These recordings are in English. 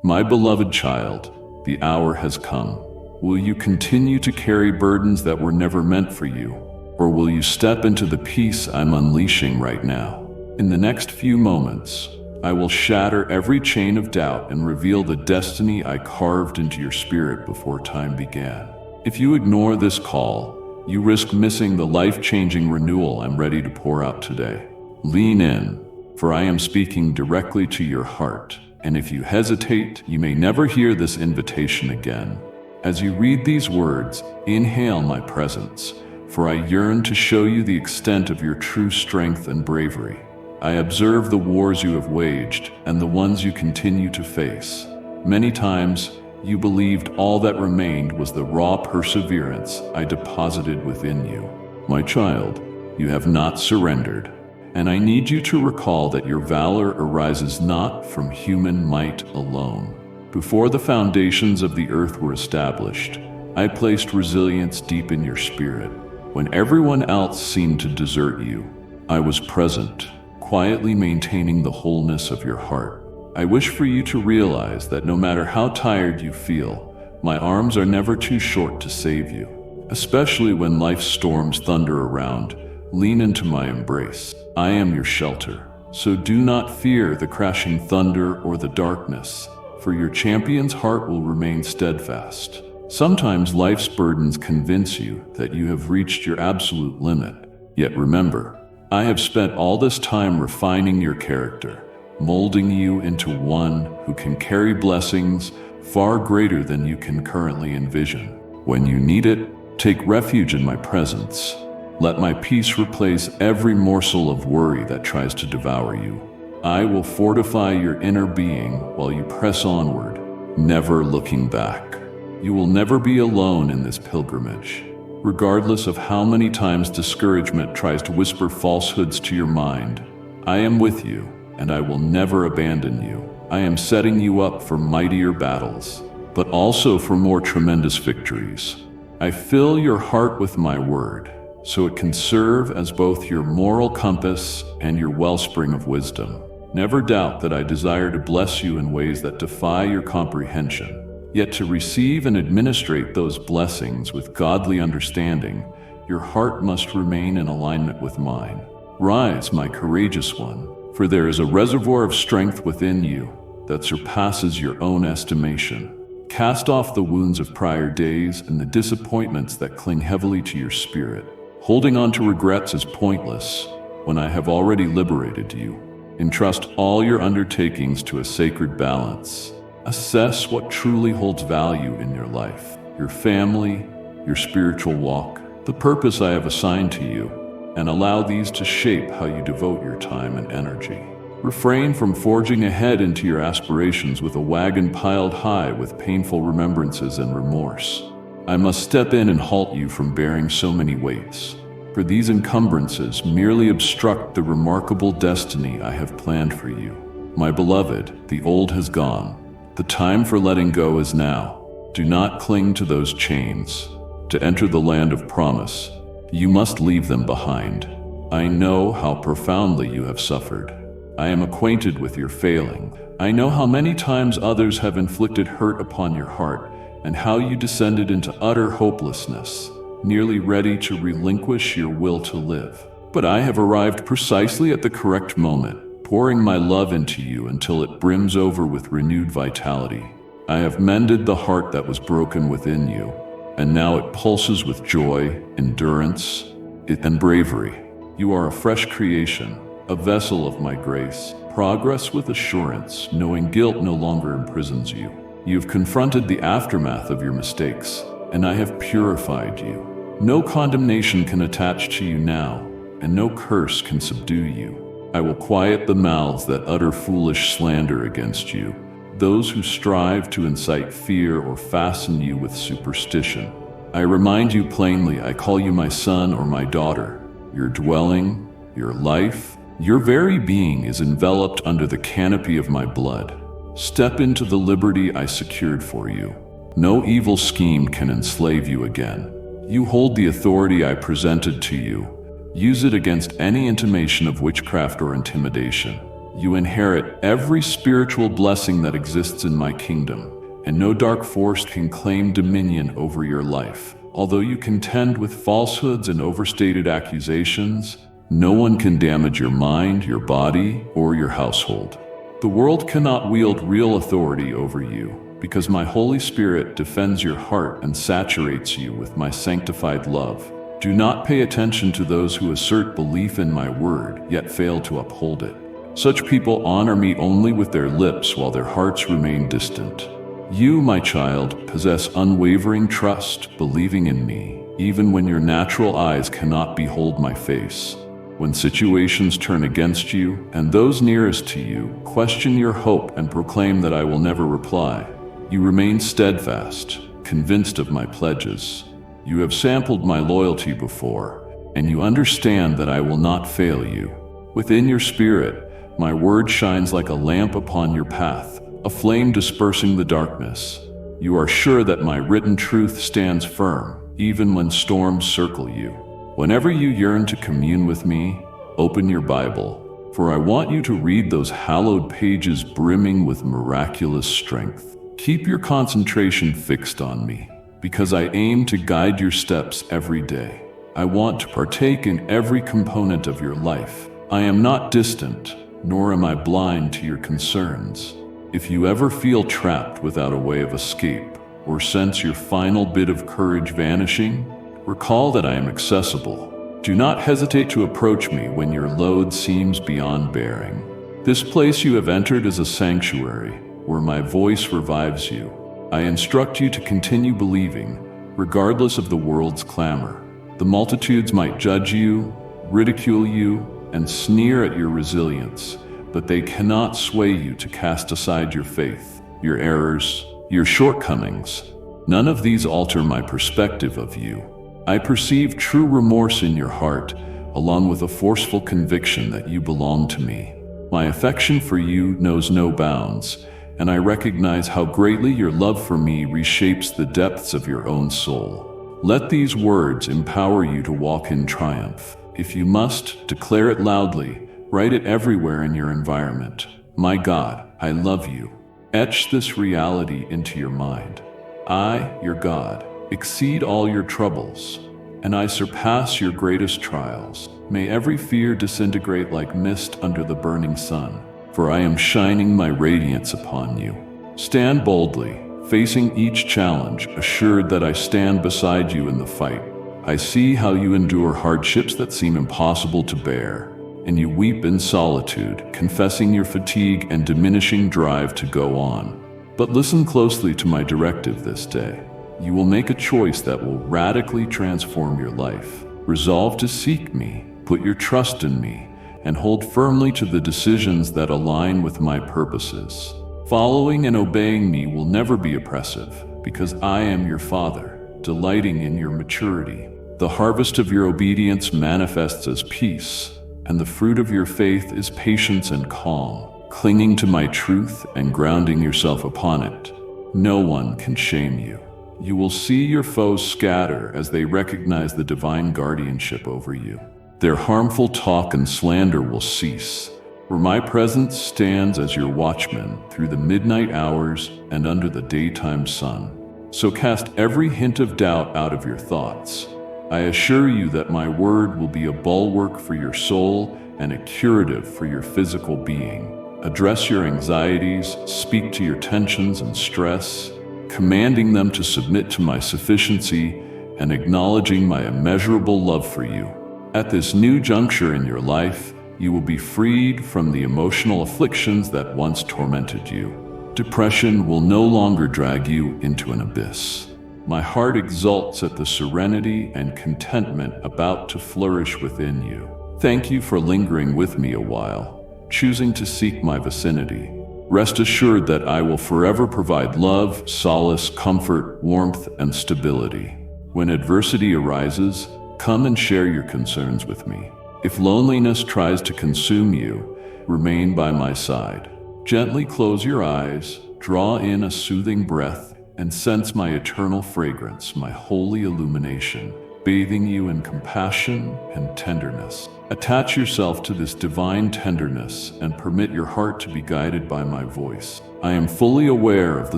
My beloved child, the hour has come. Will you continue to carry burdens that were never meant for you? Or will you step into the peace I'm unleashing right now? In the next few moments, I will shatter every chain of doubt and reveal the destiny I carved into your spirit before time began. If you ignore this call, you risk missing the life-changing renewal I'm ready to pour out today. Lean in, for I am speaking directly to your heart, and if you hesitate, you may never hear this invitation again. As you read these words, inhale my presence, for I yearn to show you the extent of your true strength and bravery. I observe the wars you have waged and the ones you continue to face. Many times, you believed all that remained was the raw perseverance I deposited within you. My child, you have not surrendered, and I need you to recall that your valor arises not from human might alone. Before the foundations of the earth were established, I placed resilience deep in your spirit. When everyone else seemed to desert you, I was present, quietly maintaining the wholeness of your heart. I wish for you to realize that no matter how tired you feel, my arms are never too short to save you. Especially when life's storms thunder around, lean into my embrace. I am your shelter, so do not fear the crashing thunder or the darkness, for your champion's heart will remain steadfast. Sometimes life's burdens convince you that you have reached your absolute limit. Yet remember, I have spent all this time refining your character, molding you into one who can carry blessings far greater than you can currently envision. When you need it, take refuge in my presence. Let my peace replace every morsel of worry that tries to devour you. I will fortify your inner being while you press onward, never looking back. You will never be alone in this pilgrimage. Regardless of how many times discouragement tries to whisper falsehoods to your mind, I am with you, and I will never abandon you. I am setting you up for mightier battles, but also for more tremendous victories. I fill your heart with my word, so it can serve as both your moral compass and your wellspring of wisdom. Never doubt that I desire to bless you in ways that defy your comprehension. Yet to receive and administrate those blessings with godly understanding, your heart must remain in alignment with mine. Rise, my courageous one, for there is a reservoir of strength within you that surpasses your own estimation. Cast off the wounds of prior days and the disappointments that cling heavily to your spirit. Holding on to regrets is pointless when I have already liberated you. Entrust all your undertakings to a sacred balance. Assess what truly holds value in your life, your family, your spiritual walk, the purpose I have assigned to you, and allow these to shape how you devote your time and energy. Refrain from forging ahead into your aspirations with a wagon piled high with painful remembrances and remorse. I must step in and halt you from bearing so many weights, for these encumbrances merely obstruct the remarkable destiny I have planned for you. My beloved, the old has gone. The time for letting go is now. Do not cling to those chains. To enter the land of promise, you must leave them behind. I know how profoundly you have suffered. I am acquainted with your failing. I know how many times others have inflicted hurt upon your heart, and how you descended into utter hopelessness, nearly ready to relinquish your will to live. But I have arrived precisely at the correct moment, pouring my love into you until it brims over with renewed vitality. I have mended the heart that was broken within you, and now it pulses with joy, endurance, and bravery. You are a fresh creation, a vessel of my grace. Progress with assurance, knowing guilt no longer imprisons you. You have confronted the aftermath of your mistakes, and I have purified you. No condemnation can attach to you now, and no curse can subdue you. I will quiet the mouths that utter foolish slander against you, those who strive to incite fear or fasten you with superstition. I remind you plainly, I call you my son or my daughter. Your dwelling, your life, your very being is enveloped under the canopy of my blood. Step into the liberty I secured for you. No evil scheme can enslave you again. You hold the authority I presented to you. Use it against any intimation of witchcraft or intimidation. You inherit every spiritual blessing that exists in my kingdom, and no dark force can claim dominion over your life. Although you contend with falsehoods and overstated accusations, no one can damage your mind, your body, or your household. The world cannot wield real authority over you, because my Holy Spirit defends your heart and saturates you with my sanctified love. Do not pay attention to those who assert belief in my word, yet fail to uphold it. Such people honor me only with their lips while their hearts remain distant. You, my child, possess unwavering trust, believing in me, even when your natural eyes cannot behold my face. When situations turn against you, and those nearest to you question your hope and proclaim that I will never reply, you remain steadfast, convinced of my pledges. You have sampled my loyalty before, and you understand that I will not fail you. Within your spirit, my word shines like a lamp upon your path, a flame dispersing the darkness. You are sure that my written truth stands firm, even when storms circle you. Whenever you yearn to commune with me, open your Bible, for I want you to read those hallowed pages brimming with miraculous strength. Keep your concentration fixed on me, because I aim to guide your steps every day. I want to partake in every component of your life. I am not distant, nor am I blind to your concerns. If you ever feel trapped without a way of escape, or sense your final bit of courage vanishing, recall that I am accessible. Do not hesitate to approach me when your load seems beyond bearing. This place you have entered is a sanctuary, where my voice revives you. I instruct you to continue believing, regardless of the world's clamor. The multitudes might judge you, ridicule you, and sneer at your resilience, but they cannot sway you to cast aside your faith, your errors, your shortcomings. None of these alter my perspective of you. I perceive true remorse in your heart, along with a forceful conviction that you belong to me. My affection for you knows no bounds, and I recognize how greatly your love for me reshapes the depths of your own soul. Let these words empower you to walk in triumph. If you must, declare it loudly, write it everywhere in your environment. My God, I love you. Etch this reality into your mind. I, your God, exceed all your troubles, and I surpass your greatest trials. May every fear disintegrate like mist under the burning sun, for I am shining my radiance upon you. Stand boldly, facing each challenge, assured that I stand beside you in the fight. I see how you endure hardships that seem impossible to bear, and you weep in solitude, confessing your fatigue and diminishing drive to go on. But listen closely to my directive this day. You will make a choice that will radically transform your life. Resolve to seek me, put your trust in me, and hold firmly to the decisions that align with my purposes. Following and obeying me will never be oppressive, because I am your Father, delighting in your maturity. The harvest of your obedience manifests as peace, and the fruit of your faith is patience and calm, clinging to my truth and grounding yourself upon it. No one can shame you. You will see your foes scatter as they recognize the divine guardianship over you. Their harmful talk and slander will cease, for my presence stands as your watchman through the midnight hours and under the daytime sun. So cast every hint of doubt out of your thoughts. I assure you that my word will be a bulwark for your soul and a curative for your physical being. Address your anxieties, speak to your tensions and stress, commanding them to submit to my sufficiency and acknowledging my immeasurable love for you. At this new juncture in your life, you will be freed from the emotional afflictions that once tormented you. Depression will no longer drag you into an abyss. My heart exults at the serenity and contentment about to flourish within you. Thank you for lingering with me a while, choosing to seek my vicinity. Rest assured that I will forever provide love, solace, comfort, warmth, and stability. When adversity arises, come and share your concerns with me. If loneliness tries to consume you, remain by my side. Gently close your eyes, draw in a soothing breath, and sense my eternal fragrance, my holy illumination, bathing you in compassion and tenderness. Attach yourself to this divine tenderness and permit your heart to be guided by my voice. I am fully aware of the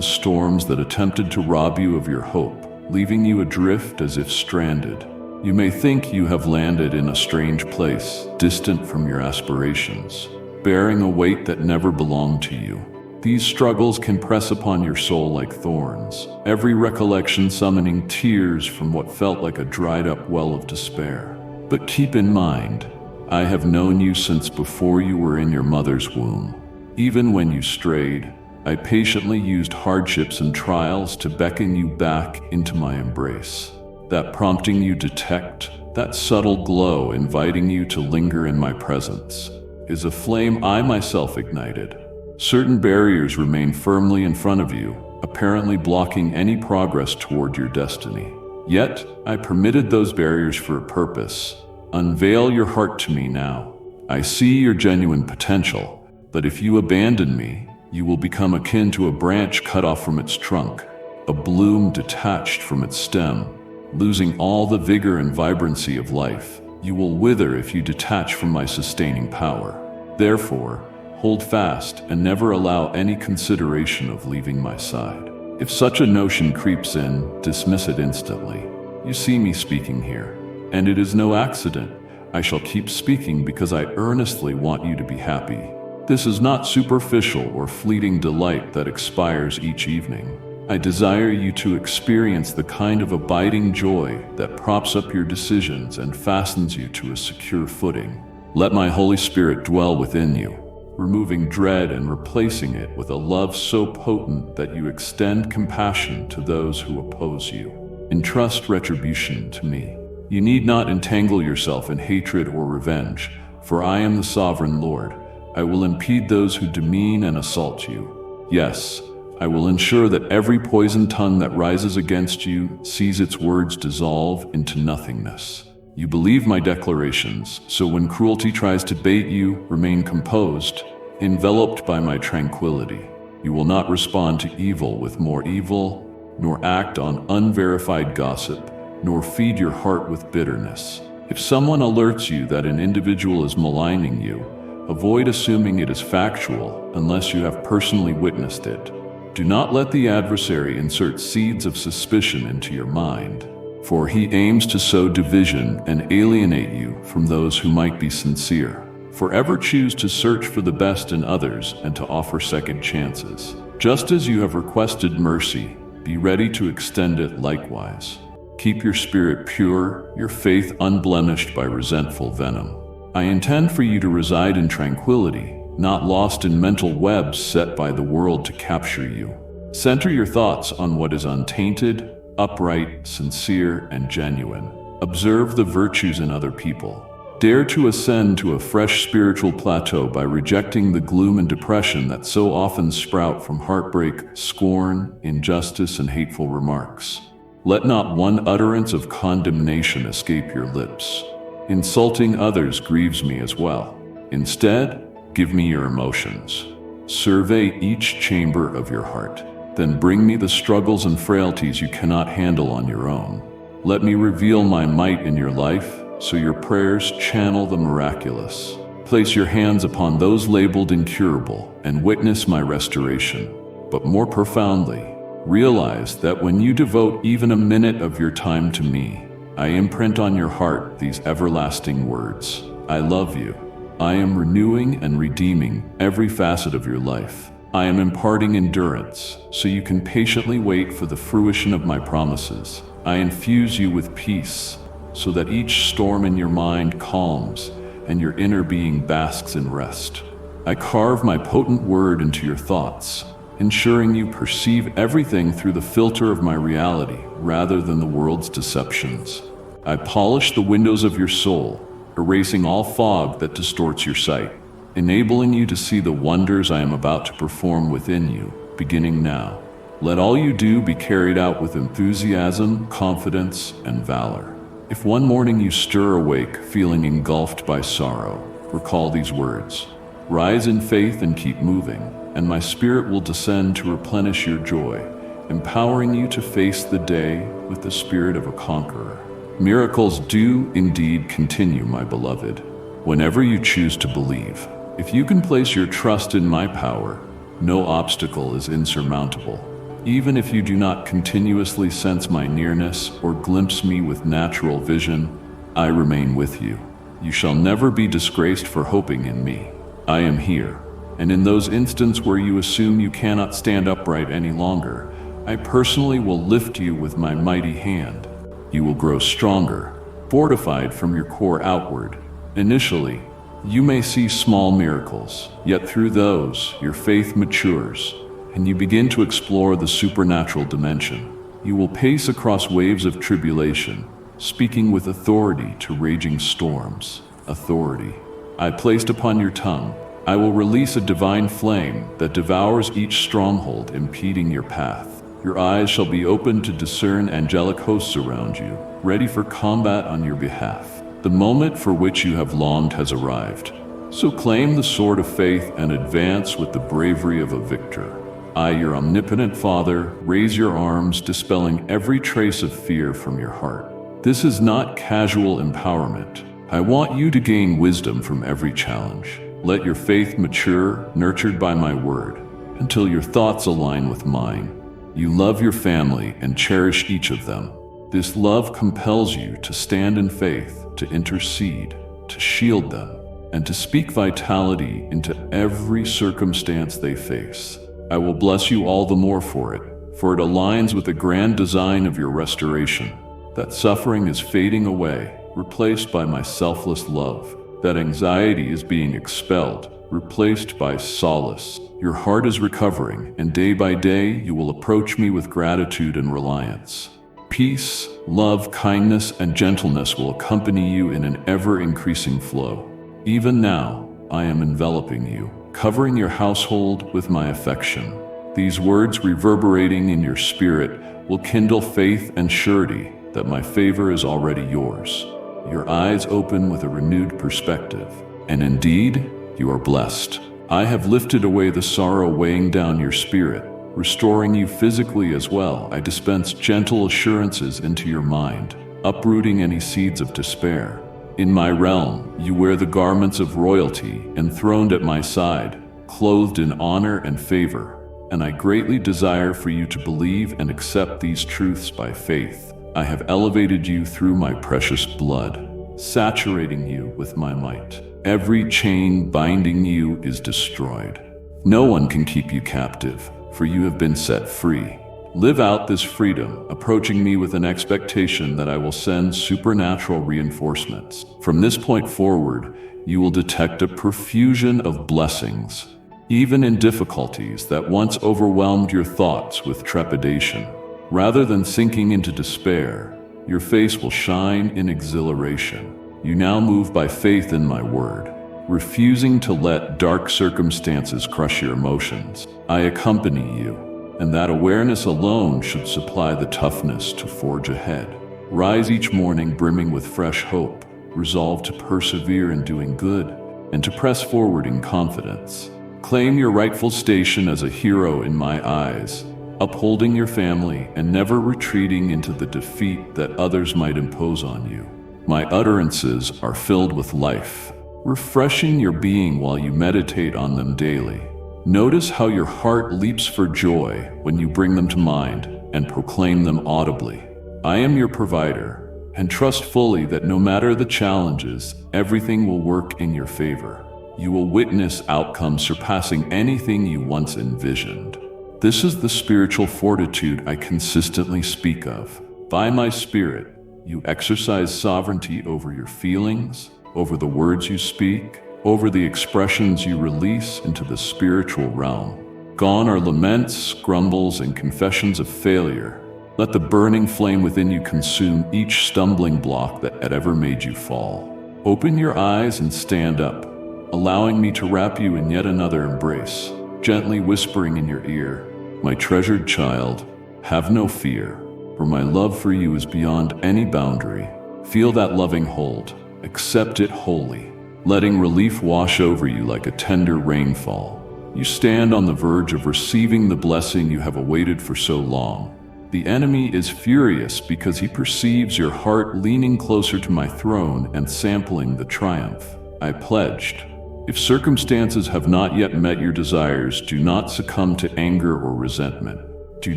storms that attempted to rob you of your hope, leaving you adrift as if stranded. You may think you have landed in a strange place, distant from your aspirations, bearing a weight that never belonged to you. These struggles can press upon your soul like thorns, every recollection summoning tears from what felt like a dried-up well of despair. But keep in mind, I have known you since before you were in your mother's womb. Even when you strayed, I patiently used hardships and trials to beckon you back into my embrace. That prompting you detect, that subtle glow inviting you to linger in my presence, is a flame I myself ignited. Certain barriers remain firmly in front of you, apparently blocking any progress toward your destiny. Yet, I permitted those barriers for a purpose. Unveil your heart to me now. I see your genuine potential, but if you abandon me, you will become akin to a branch cut off from its trunk, a bloom detached from its stem, losing all the vigor and vibrancy of life. You will wither if you detach from my sustaining power. Therefore, hold fast and never allow any consideration of leaving my side. If such a notion creeps in, dismiss it instantly. You see me speaking here, and it is no accident. I shall keep speaking because I earnestly want you to be happy. This is not superficial or fleeting delight that expires each evening. I desire you to experience the kind of abiding joy that props up your decisions and fastens you to a secure footing. Let my Holy Spirit dwell within you, removing dread and replacing it with a love so potent that you extend compassion to those who oppose you. Entrust retribution to me. You need not entangle yourself in hatred or revenge, for I am the sovereign Lord. I will impede those who demean and assault you. Yes, I will ensure that every poisoned tongue that rises against you sees its words dissolve into nothingness. You believe my declarations, so when cruelty tries to bait you, remain composed, enveloped by my tranquility. You will not respond to evil with more evil, nor act on unverified gossip, nor feed your heart with bitterness. If someone alerts you that an individual is maligning you, avoid assuming it is factual unless you have personally witnessed it. Do not let the adversary insert seeds of suspicion into your mind, for he aims to sow division and alienate you from those who might be sincere. Forever choose to search for the best in others and to offer second chances. Just as you have requested mercy, be ready to extend it likewise. Keep your spirit pure, your faith unblemished by resentful venom. I intend for you to reside in tranquility, not lost in mental webs set by the world to capture you. Center your thoughts on what is untainted, upright, sincere, and genuine. Observe the virtues in other people. Dare to ascend to a fresh spiritual plateau by rejecting the gloom and depression that so often sprout from heartbreak, scorn, injustice, and hateful remarks. Let not one utterance of condemnation escape your lips. Insulting others grieves me as well. Instead, give me your emotions. Survey each chamber of your heart. Then bring me the struggles and frailties you cannot handle on your own. Let me reveal my might in your life, so your prayers channel the miraculous. Place your hands upon those labeled incurable and witness my restoration. But more profoundly, realize that when you devote even a minute of your time to me, I imprint on your heart these everlasting words. I love you. I am renewing and redeeming every facet of your life. I am imparting endurance, so you can patiently wait for the fruition of my promises. I infuse you with peace, so that each storm in your mind calms and your inner being basks in rest. I carve my potent word into your thoughts, ensuring you perceive everything through the filter of my reality rather than the world's deceptions. I polish the windows of your soul, erasing all fog that distorts your sight, enabling you to see the wonders I am about to perform within you, beginning now. Let all you do be carried out with enthusiasm, confidence, and valor. If one morning you stir awake feeling engulfed by sorrow, recall these words. Rise in faith and keep moving, and my spirit will descend to replenish your joy, empowering you to face the day with the spirit of a conqueror. Miracles do indeed continue, my beloved. whenever you choose to believe. If you can place your trust in my power, no obstacle is insurmountable. Even if you do not continuously sense my nearness or glimpse me with natural vision, I remain with you. You shall never be disgraced for hoping in me. I am here, and in those instances where you assume you cannot stand upright any longer, I personally will lift you with my mighty hand. You will grow stronger, fortified from your core outward. Initially, you may see small miracles, yet through those, your faith matures, and you begin to explore the supernatural dimension. You will pace across waves of tribulation, speaking with authority to raging storms. Authority I placed upon your tongue. I will release a divine flame that devours each stronghold impeding your path. Your eyes shall be opened to discern angelic hosts around you, ready for combat on your behalf. The moment for which you have longed has arrived. So claim the sword of faith and advance with the bravery of a victor. I, your omnipotent Father, raise your arms, dispelling every trace of fear from your heart. This is not casual empowerment. I want you to gain wisdom from every challenge. Let your faith mature, nurtured by my word, until your thoughts align with mine. You love your family and cherish each of them. This love compels you to stand in faith, to intercede, to shield them, and to speak vitality into every circumstance they face. I will bless you all the more for it aligns with the grand design of your restoration. That suffering is fading away, replaced by my selfless love. That anxiety is being expelled, replaced by solace. Your heart is recovering, and day by day you will approach me with gratitude and reliance. Peace, love, kindness, and gentleness will accompany you in an ever-increasing flow. Even now, I am enveloping you, covering your household with my affection. These words reverberating in your spirit will kindle faith and surety that my favor is already yours. Your eyes open with a renewed perspective, and indeed, you are blessed. I have lifted away the sorrow weighing down your spirit, restoring you physically as well. I dispense gentle assurances into your mind, uprooting any seeds of despair. In my realm, you wear the garments of royalty, enthroned at my side, clothed in honor and favor, and I greatly desire for you to believe and accept these truths by faith. I have elevated you through my precious blood, saturating you with my might. Every chain binding you is destroyed. No one can keep you captive, for you have been set free. Live out this freedom, approaching me with an expectation that I will send supernatural reinforcements. From this point forward, you will detect a profusion of blessings, even in difficulties that once overwhelmed your thoughts with trepidation. Rather than sinking into despair, your face will shine in exhilaration. You now move by faith in my word, refusing to let dark circumstances crush your emotions. I accompany you, and that awareness alone should supply the toughness to forge ahead. Rise each morning brimming with fresh hope, resolved to persevere in doing good and to press forward in confidence. Claim your rightful station as a hero in my eyes, upholding your family and never retreating into the defeat that others might impose on you. My utterances are filled with life, refreshing your being while you meditate on them daily. Notice how your heart leaps for joy when you bring them to mind and proclaim them audibly. I am your provider, and trust fully that no matter the challenges, everything will work in your favor. You will witness outcomes surpassing anything you once envisioned. This is the spiritual fortitude I consistently speak of. By my spirit, you exercise sovereignty over your feelings, over the words you speak, over the expressions you release into the spiritual realm. Gone are laments, grumbles, and confessions of failure. Let the burning flame within you consume each stumbling block that had ever made you fall. Open your eyes and stand up, allowing me to wrap you in yet another embrace, gently whispering in your ear, "My treasured child, have no fear, for my love for you is beyond any boundary." Feel that loving hold. Accept it wholly, letting relief wash over you like a tender rainfall. You stand on the verge of receiving the blessing you have awaited for so long. The enemy is furious because he perceives your heart leaning closer to my throne and sampling the triumph. I pledged. If circumstances have not yet met your desires, do not succumb to anger or resentment. Do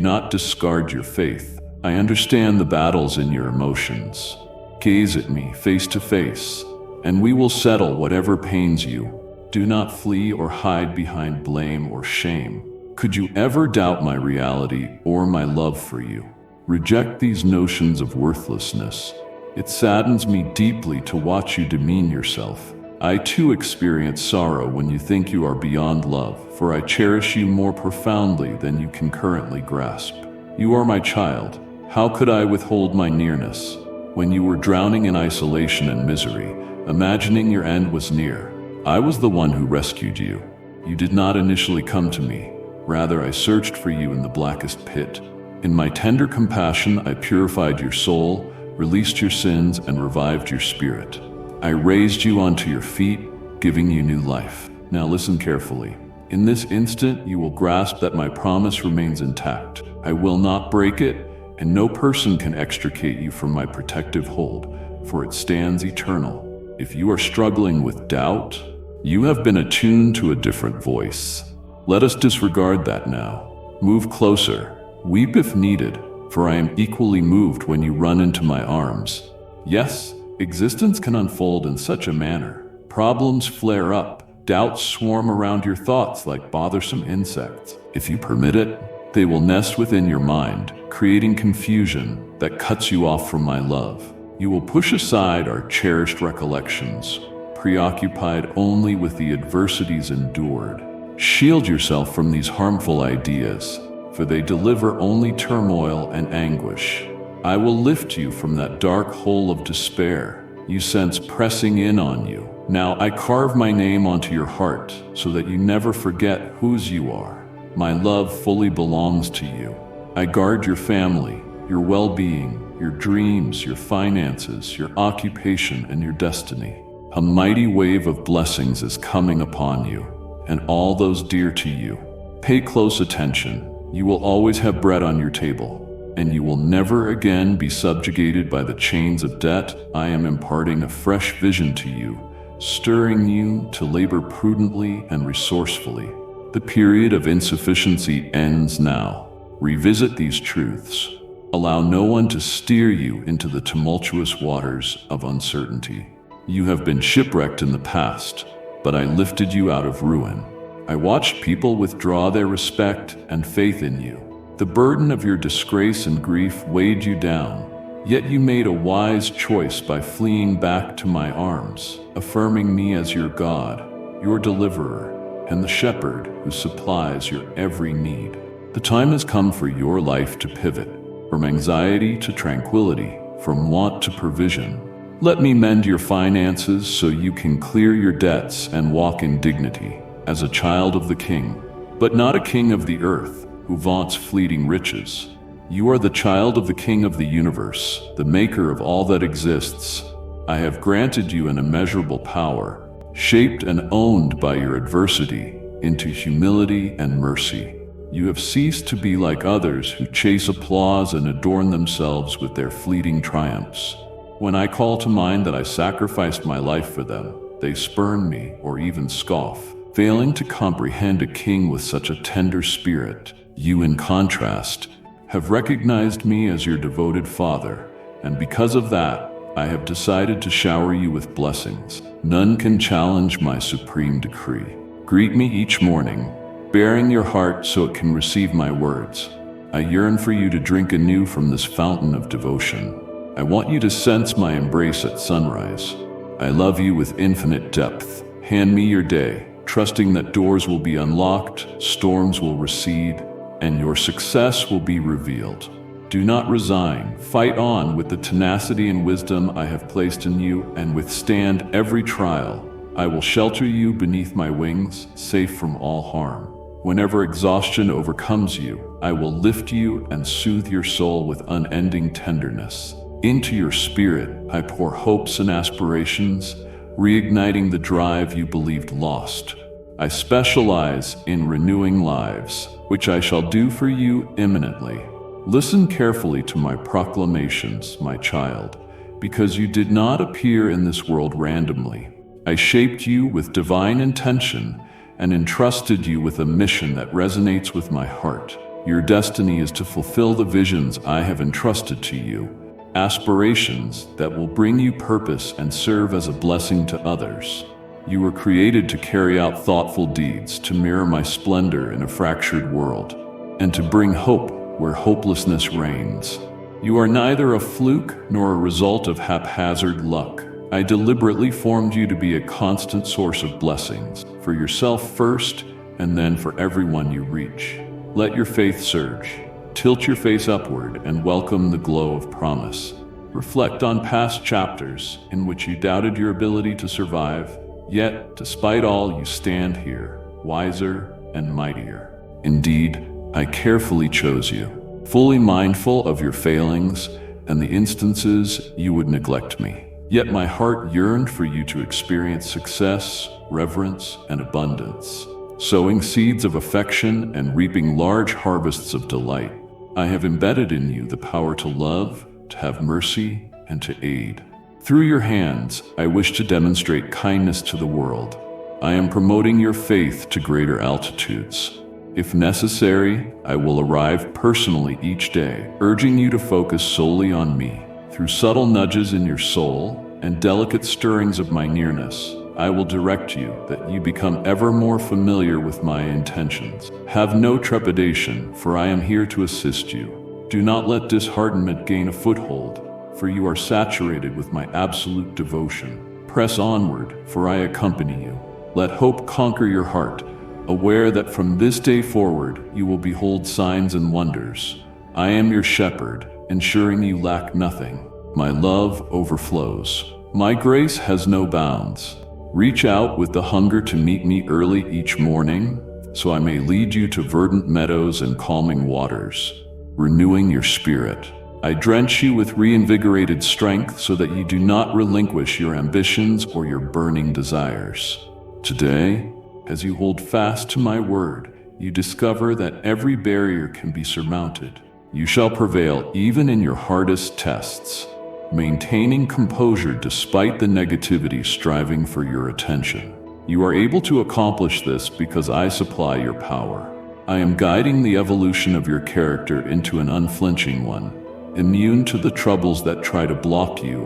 not discard your faith. I understand the battles in your emotions. Gaze at me face to face, and we will settle whatever pains you. Do not flee or hide behind blame or shame. Could you ever doubt my reality or my love for you? Reject these notions of worthlessness. It saddens me deeply to watch you demean yourself. I too experience sorrow when you think you are beyond love, for I cherish you more profoundly than you can currently grasp. You are my child. How could I withhold my nearness? When you were drowning in isolation and misery, imagining your end was near, I was the one who rescued you. You did not initially come to me. Rather, I searched for you in the blackest pit. In my tender compassion, I purified your soul, released your sins, and revived your spirit. I raised you onto your feet, giving you new life. Now listen carefully. In this instant, you will grasp that my promise remains intact. I will not break it, and no person can extricate you from my protective hold, for it stands eternal. If you are struggling with doubt, you have been attuned to a different voice. Let us disregard that now. Move closer. Weep if needed, for I am equally moved when you run into my arms. Yes, existence can unfold in such a manner. Problems flare up, doubts swarm around your thoughts like bothersome insects. If you permit it, they will nest within your mind, creating confusion that cuts you off from my love. You will push aside our cherished recollections, preoccupied only with the adversities endured. Shield yourself from these harmful ideas, for they deliver only turmoil and anguish. I will lift you from that dark hole of despair you sense pressing in on you. Now I carve my name onto your heart so that you never forget whose you are. My love fully belongs to you. I guard your family, your well-being, your dreams, your finances, your occupation, and your destiny. A mighty wave of blessings is coming upon you, and all those dear to you. Pay close attention. You will always have bread on your table, and you will never again be subjugated by the chains of debt. I am imparting a fresh vision to you, stirring you to labor prudently and resourcefully. The period of insufficiency ends now. Revisit these truths. Allow no one to steer you into the tumultuous waters of uncertainty. You have been shipwrecked in the past, but I lifted you out of ruin. I watched people withdraw their respect and faith in you. The burden of your disgrace and grief weighed you down, yet you made a wise choice by fleeing back to my arms, affirming me as your God, your deliverer, and the shepherd who supplies your every need. The time has come for your life to pivot, from anxiety to tranquility, from want to provision. Let me mend your finances so you can clear your debts and walk in dignity as a child of the King, but not a king of the earth who vaunts fleeting riches. You are the child of the King of the universe, the maker of all that exists. I have granted you an immeasurable power, shaped and owned by your adversity into humility and mercy. You have ceased to be like others who chase applause and adorn themselves with their fleeting triumphs. When I call to mind that I sacrificed my life for them, they spurn me or even scoff, failing to comprehend a king with such a tender spirit. You, in contrast, have recognized me as your devoted father, and because of that, I have decided to shower you with blessings. None can challenge my supreme decree. Greet me each morning, baring your heart so it can receive my words. I yearn for you to drink anew from this fountain of devotion. I want you to sense my embrace at sunrise. I love you with infinite depth. Hand me your day, trusting that doors will be unlocked, storms will recede, and your success will be revealed. Do not resign. Fight on with the tenacity and wisdom I have placed in you, and withstand every trial. I will shelter you beneath my wings, safe from all harm. Whenever exhaustion overcomes you, I will lift you and soothe your soul with unending tenderness. Into your spirit, I pour hopes and aspirations, reigniting the drive you believed lost. I specialize in renewing lives, which I shall do for you imminently. Listen carefully to my proclamations, my child, because you did not appear in this world randomly. I shaped you with divine intention and entrusted you with a mission that resonates with my heart. Your destiny is to fulfill the visions I have entrusted to you, aspirations that will bring you purpose and serve as a blessing to others. You were created to carry out thoughtful deeds, to mirror my splendor in a fractured world, and to bring hope where hopelessness reigns. You are neither a fluke nor a result of haphazard luck. I deliberately formed you to be a constant source of blessings, for yourself first, and then for everyone you reach. Let your faith surge. Tilt your face upward and welcome the glow of promise. Reflect on past chapters in which you doubted your ability to survive, yet, despite all, you stand here, wiser and mightier. Indeed, I carefully chose you, fully mindful of your failings and the instances you would neglect me. Yet my heart yearned for you to experience success, reverence, and abundance, sowing seeds of affection and reaping large harvests of delight. I have embedded in you the power to love, to have mercy, and to aid. Through your hands, I wish to demonstrate kindness to the world. I am promoting your faith to greater altitudes. If necessary, I will arrive personally each day, urging you to focus solely on me. Through subtle nudges in your soul and delicate stirrings of my nearness, I will direct you that you become ever more familiar with my intentions. Have no trepidation, for I am here to assist you. Do not let disheartenment gain a foothold, for you are saturated with my absolute devotion. Press onward, for I accompany you. Let hope conquer your heart, aware that from this day forward you will behold signs and wonders. I am your shepherd, ensuring you lack nothing. My love overflows. My grace has no bounds. Reach out with the hunger to meet me early each morning, so I may lead you to verdant meadows and calming waters, renewing your spirit. I drench you with reinvigorated strength so that you do not relinquish your ambitions or your burning desires. Today, as you hold fast to my word, you discover that every barrier can be surmounted. You shall prevail even in your hardest tests, maintaining composure despite the negativity striving for your attention. You are able to accomplish this because I supply your power. I am guiding the evolution of your character into an unflinching one, immune to the troubles that try to block you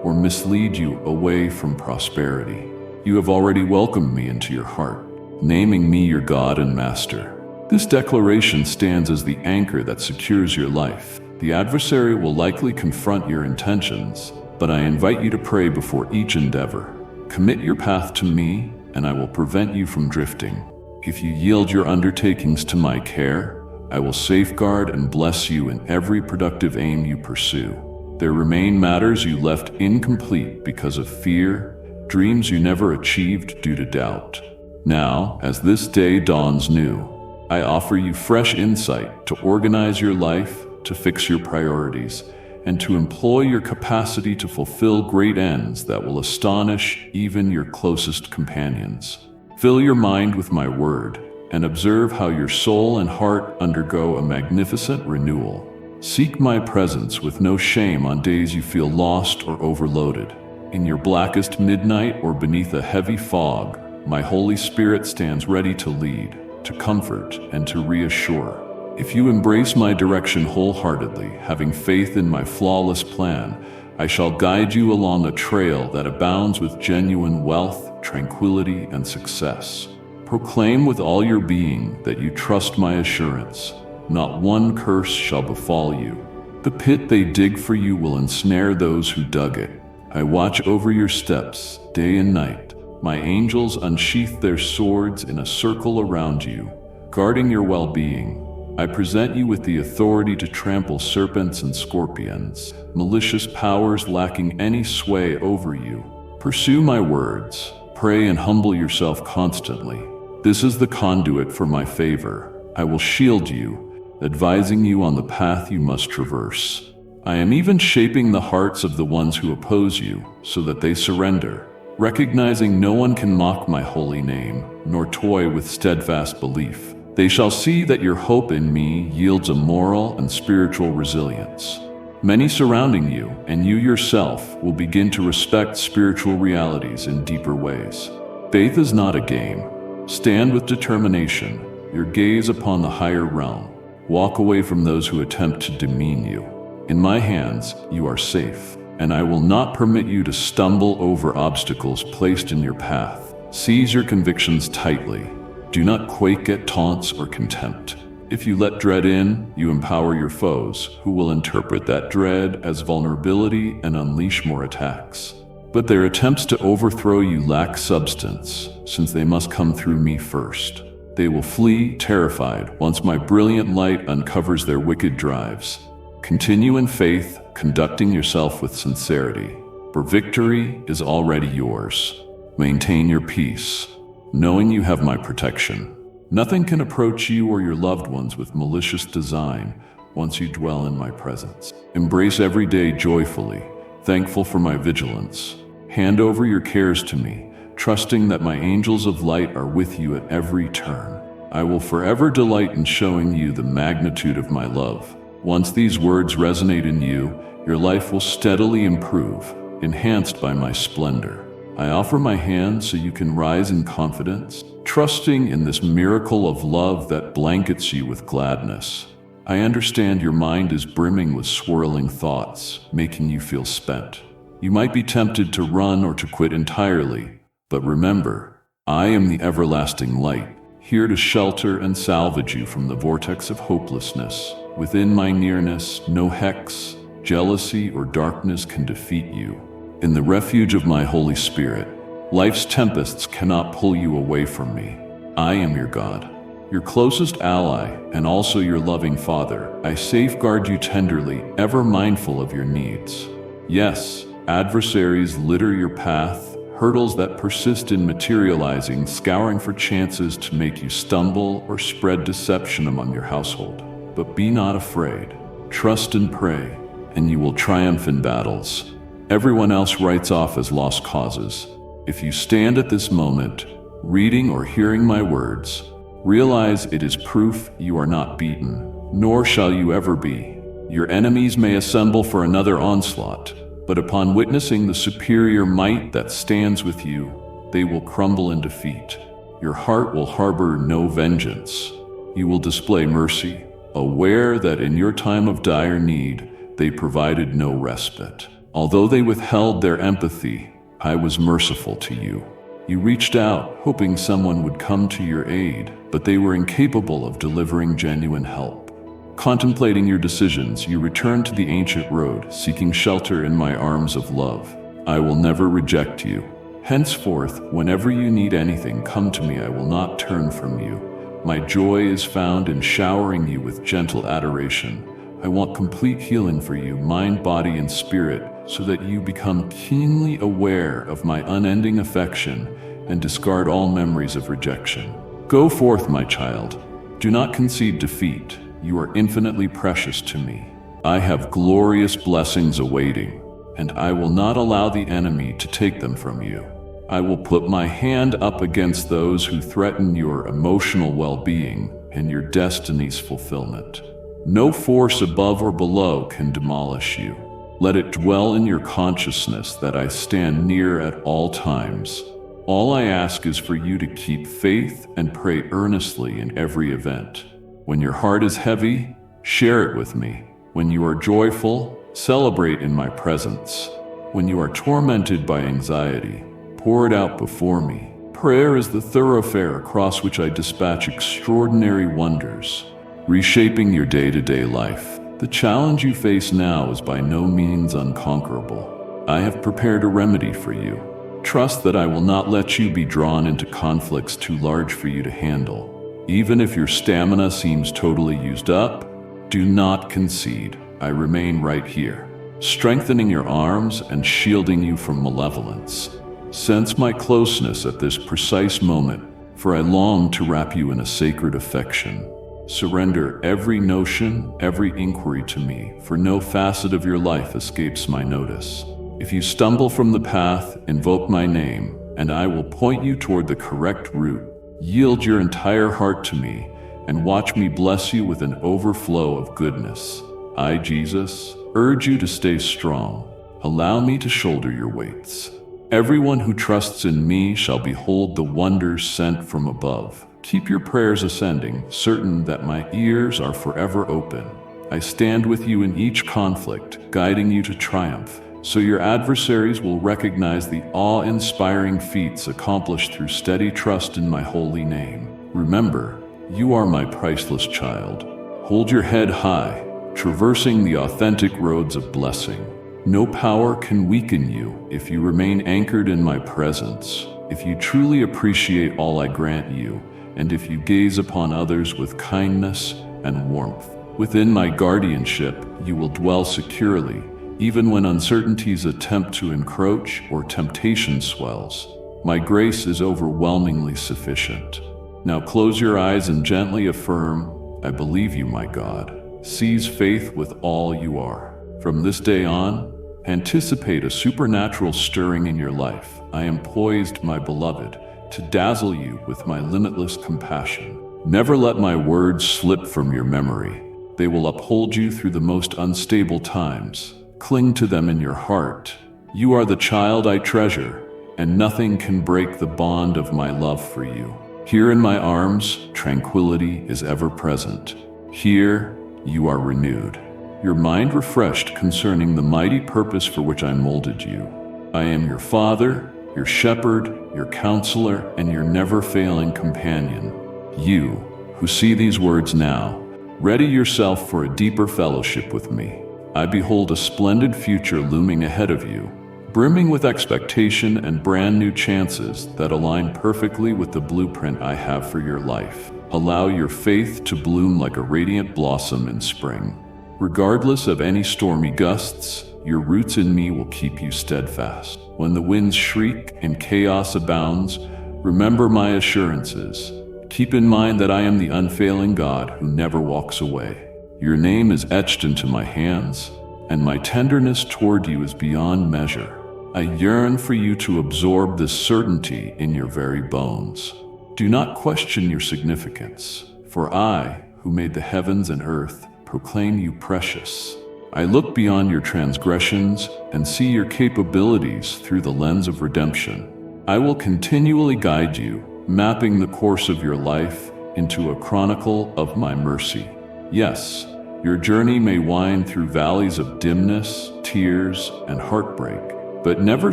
or mislead you away from prosperity. You have already welcomed me into your heart, naming me your God and Master. This declaration stands as the anchor that secures your life. The adversary will likely confront your intentions, but I invite you to pray before each endeavor. Commit your path to me, and I will prevent you from drifting. If you yield your undertakings to my care, I will safeguard and bless you in every productive aim you pursue. There remain matters you left incomplete because of fear, dreams you never achieved due to doubt. Now, as this day dawns new, I offer you fresh insight to organize your life, to fix your priorities, and to employ your capacity to fulfill great ends that will astonish even your closest companions. Fill your mind with my word, and observe how your soul and heart undergo a magnificent renewal. Seek my presence with no shame on days you feel lost or overloaded. In your blackest midnight or beneath a heavy fog, my Holy Spirit stands ready to lead, to comfort, and to reassure. If you embrace my direction wholeheartedly, having faith in my flawless plan, I shall guide you along a trail that abounds with genuine wealth, tranquility, and success. Proclaim with all your being that you trust my assurance. Not one curse shall befall you. The pit they dig for you will ensnare those who dug it. I watch over your steps, day and night. My angels unsheath their swords in a circle around you, guarding your well-being. I present you with the authority to trample serpents and scorpions, malicious powers lacking any sway over you. Pursue my words, pray and humble yourself constantly. This is the conduit for my favor. I will shield you, advising you on the path you must traverse. I am even shaping the hearts of the ones who oppose you, so that they surrender. Recognizing no one can mock my holy name, nor toy with steadfast belief. They shall see that your hope in me yields a moral and spiritual resilience. Many surrounding you, and you yourself, will begin to respect spiritual realities in deeper ways. Faith is not a game. Stand with determination, your gaze upon the higher realm. Walk away from those who attempt to demean you. In my hands, you are safe, and I will not permit you to stumble over obstacles placed in your path. Seize your convictions tightly. Do not quake at taunts or contempt. If you let dread in, you empower your foes, who will interpret that dread as vulnerability and unleash more attacks. But their attempts to overthrow you lack substance, since they must come through me first. They will flee, terrified, once my brilliant light uncovers their wicked drives. Continue in faith, conducting yourself with sincerity, for victory is already yours. Maintain your peace, knowing you have my protection. Nothing can approach you or your loved ones with malicious design once you dwell in my presence. Embrace every day joyfully, thankful for my vigilance. Hand over your cares to me, trusting that my angels of light are with you at every turn. I will forever delight in showing you the magnitude of my love. Once these words resonate in you, your life will steadily improve, enhanced by my splendor. I offer my hand so you can rise in confidence, trusting in this miracle of love that blankets you with gladness. I understand your mind is brimming with swirling thoughts, making you feel spent. You might be tempted to run or to quit entirely, but remember, I am the everlasting light, here to shelter and salvage you from the vortex of hopelessness. Within my nearness, no hex, jealousy, or darkness can defeat you. In the refuge of my Holy Spirit, life's tempests cannot pull you away from me. I am your God, your closest ally, and also your loving Father. I safeguard you tenderly, ever mindful of your needs. Yes, adversaries litter your path, hurdles that persist in materializing, scouring for chances to make you stumble or spread deception among your household. But be not afraid. Trust and pray, and you will triumph in battles everyone else writes off as lost causes. If you stand at this moment, reading or hearing my words, realize it is proof you are not beaten, nor shall you ever be. Your enemies may assemble for another onslaught, but upon witnessing the superior might that stands with you, they will crumble in defeat. Your heart will harbor no vengeance. You will display mercy, aware that in your time of dire need, they provided no respite. Although they withheld their empathy, I was merciful to you. You reached out, hoping someone would come to your aid, but they were incapable of delivering genuine help. Contemplating your decisions, you returned to the ancient road, seeking shelter in my arms of love. I will never reject you. Henceforth, whenever you need anything, come to me. I will not turn from you. My joy is found in showering you with gentle adoration. I want complete healing for you, mind, body, and spirit, so that you become keenly aware of my unending affection and discard all memories of rejection. Go forth, my child. Do not concede defeat. You are infinitely precious to me. I have glorious blessings awaiting, and I will not allow the enemy to take them from you. I will put my hand up against those who threaten your emotional well-being and your destiny's fulfillment. No force above or below can demolish you. Let it dwell in your consciousness that I stand near at all times. All I ask is for you to keep faith and pray earnestly in every event. When your heart is heavy, share it with me. When you are joyful, celebrate in my presence. When you are tormented by anxiety, pour it out before me. Prayer is the thoroughfare across which I dispatch extraordinary wonders, reshaping your day-to-day life. The challenge you face now is by no means unconquerable. I have prepared a remedy for you. Trust that I will not let you be drawn into conflicts too large for you to handle. Even if your stamina seems totally used up, do not concede. I remain right here, strengthening your arms and shielding you from malevolence. Sense my closeness at this precise moment, for I long to wrap you in a sacred affection. Surrender every notion, every inquiry to me, for no facet of your life escapes my notice. If you stumble from the path, invoke my name, and I will point you toward the correct route. Yield your entire heart to me, and watch me bless you with an overflow of goodness. I, Jesus, urge you to stay strong. Allow me to shoulder your weights. Everyone who trusts in me shall behold the wonders sent from above. Keep your prayers ascending, certain that my ears are forever open. I stand with you in each conflict, guiding you to triumph, so your adversaries will recognize the awe-inspiring feats accomplished through steady trust in my holy name. Remember, you are my priceless child. Hold your head high, traversing the authentic roads of blessing. No power can weaken you if you remain anchored in my presence, if you truly appreciate all I grant you, and if you gaze upon others with kindness and warmth. Within my guardianship, you will dwell securely, even when uncertainties attempt to encroach or temptation swells. My grace is overwhelmingly sufficient. Now close your eyes and gently affirm, I believe you, my God. Seize faith with all you are. From this day on, anticipate a supernatural stirring in your life. I am poised, my beloved, to dazzle you with my limitless compassion. Never let my words slip from your memory. They will uphold you through the most unstable times. Cling to them in your heart. You are the child I treasure, and nothing can break the bond of my love for you. Here in my arms, tranquility is ever present. Here, you are renewed, your mind refreshed concerning the mighty purpose for which I molded you. I am your Father, your shepherd, your counselor, and your never-failing companion. You, who see these words now, ready yourself for a deeper fellowship with me. I behold a splendid future looming ahead of you, brimming with expectation and brand new chances that align perfectly with the blueprint I have for your life. Allow your faith to bloom like a radiant blossom in spring. Regardless of any stormy gusts, your roots in me will keep you steadfast. When the winds shriek and chaos abounds, remember my assurances. Keep in mind that I am the unfailing God who never walks away. Your name is etched into my hands, and my tenderness toward you is beyond measure. I yearn for you to absorb this certainty in your very bones. Do not question your significance, for I, who made the heavens and earth, proclaim you precious. I look beyond your transgressions and see your capabilities through the lens of redemption. I will continually guide you, mapping the course of your life into a chronicle of my mercy. Yes, your journey may wind through valleys of dimness, tears, and heartbreak, but never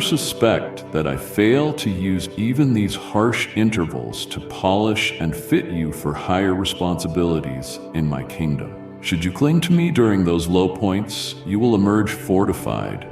suspect that I fail to use even these harsh intervals to polish and fit you for higher responsibilities in my kingdom. Should you cling to me during those low points, you will emerge fortified,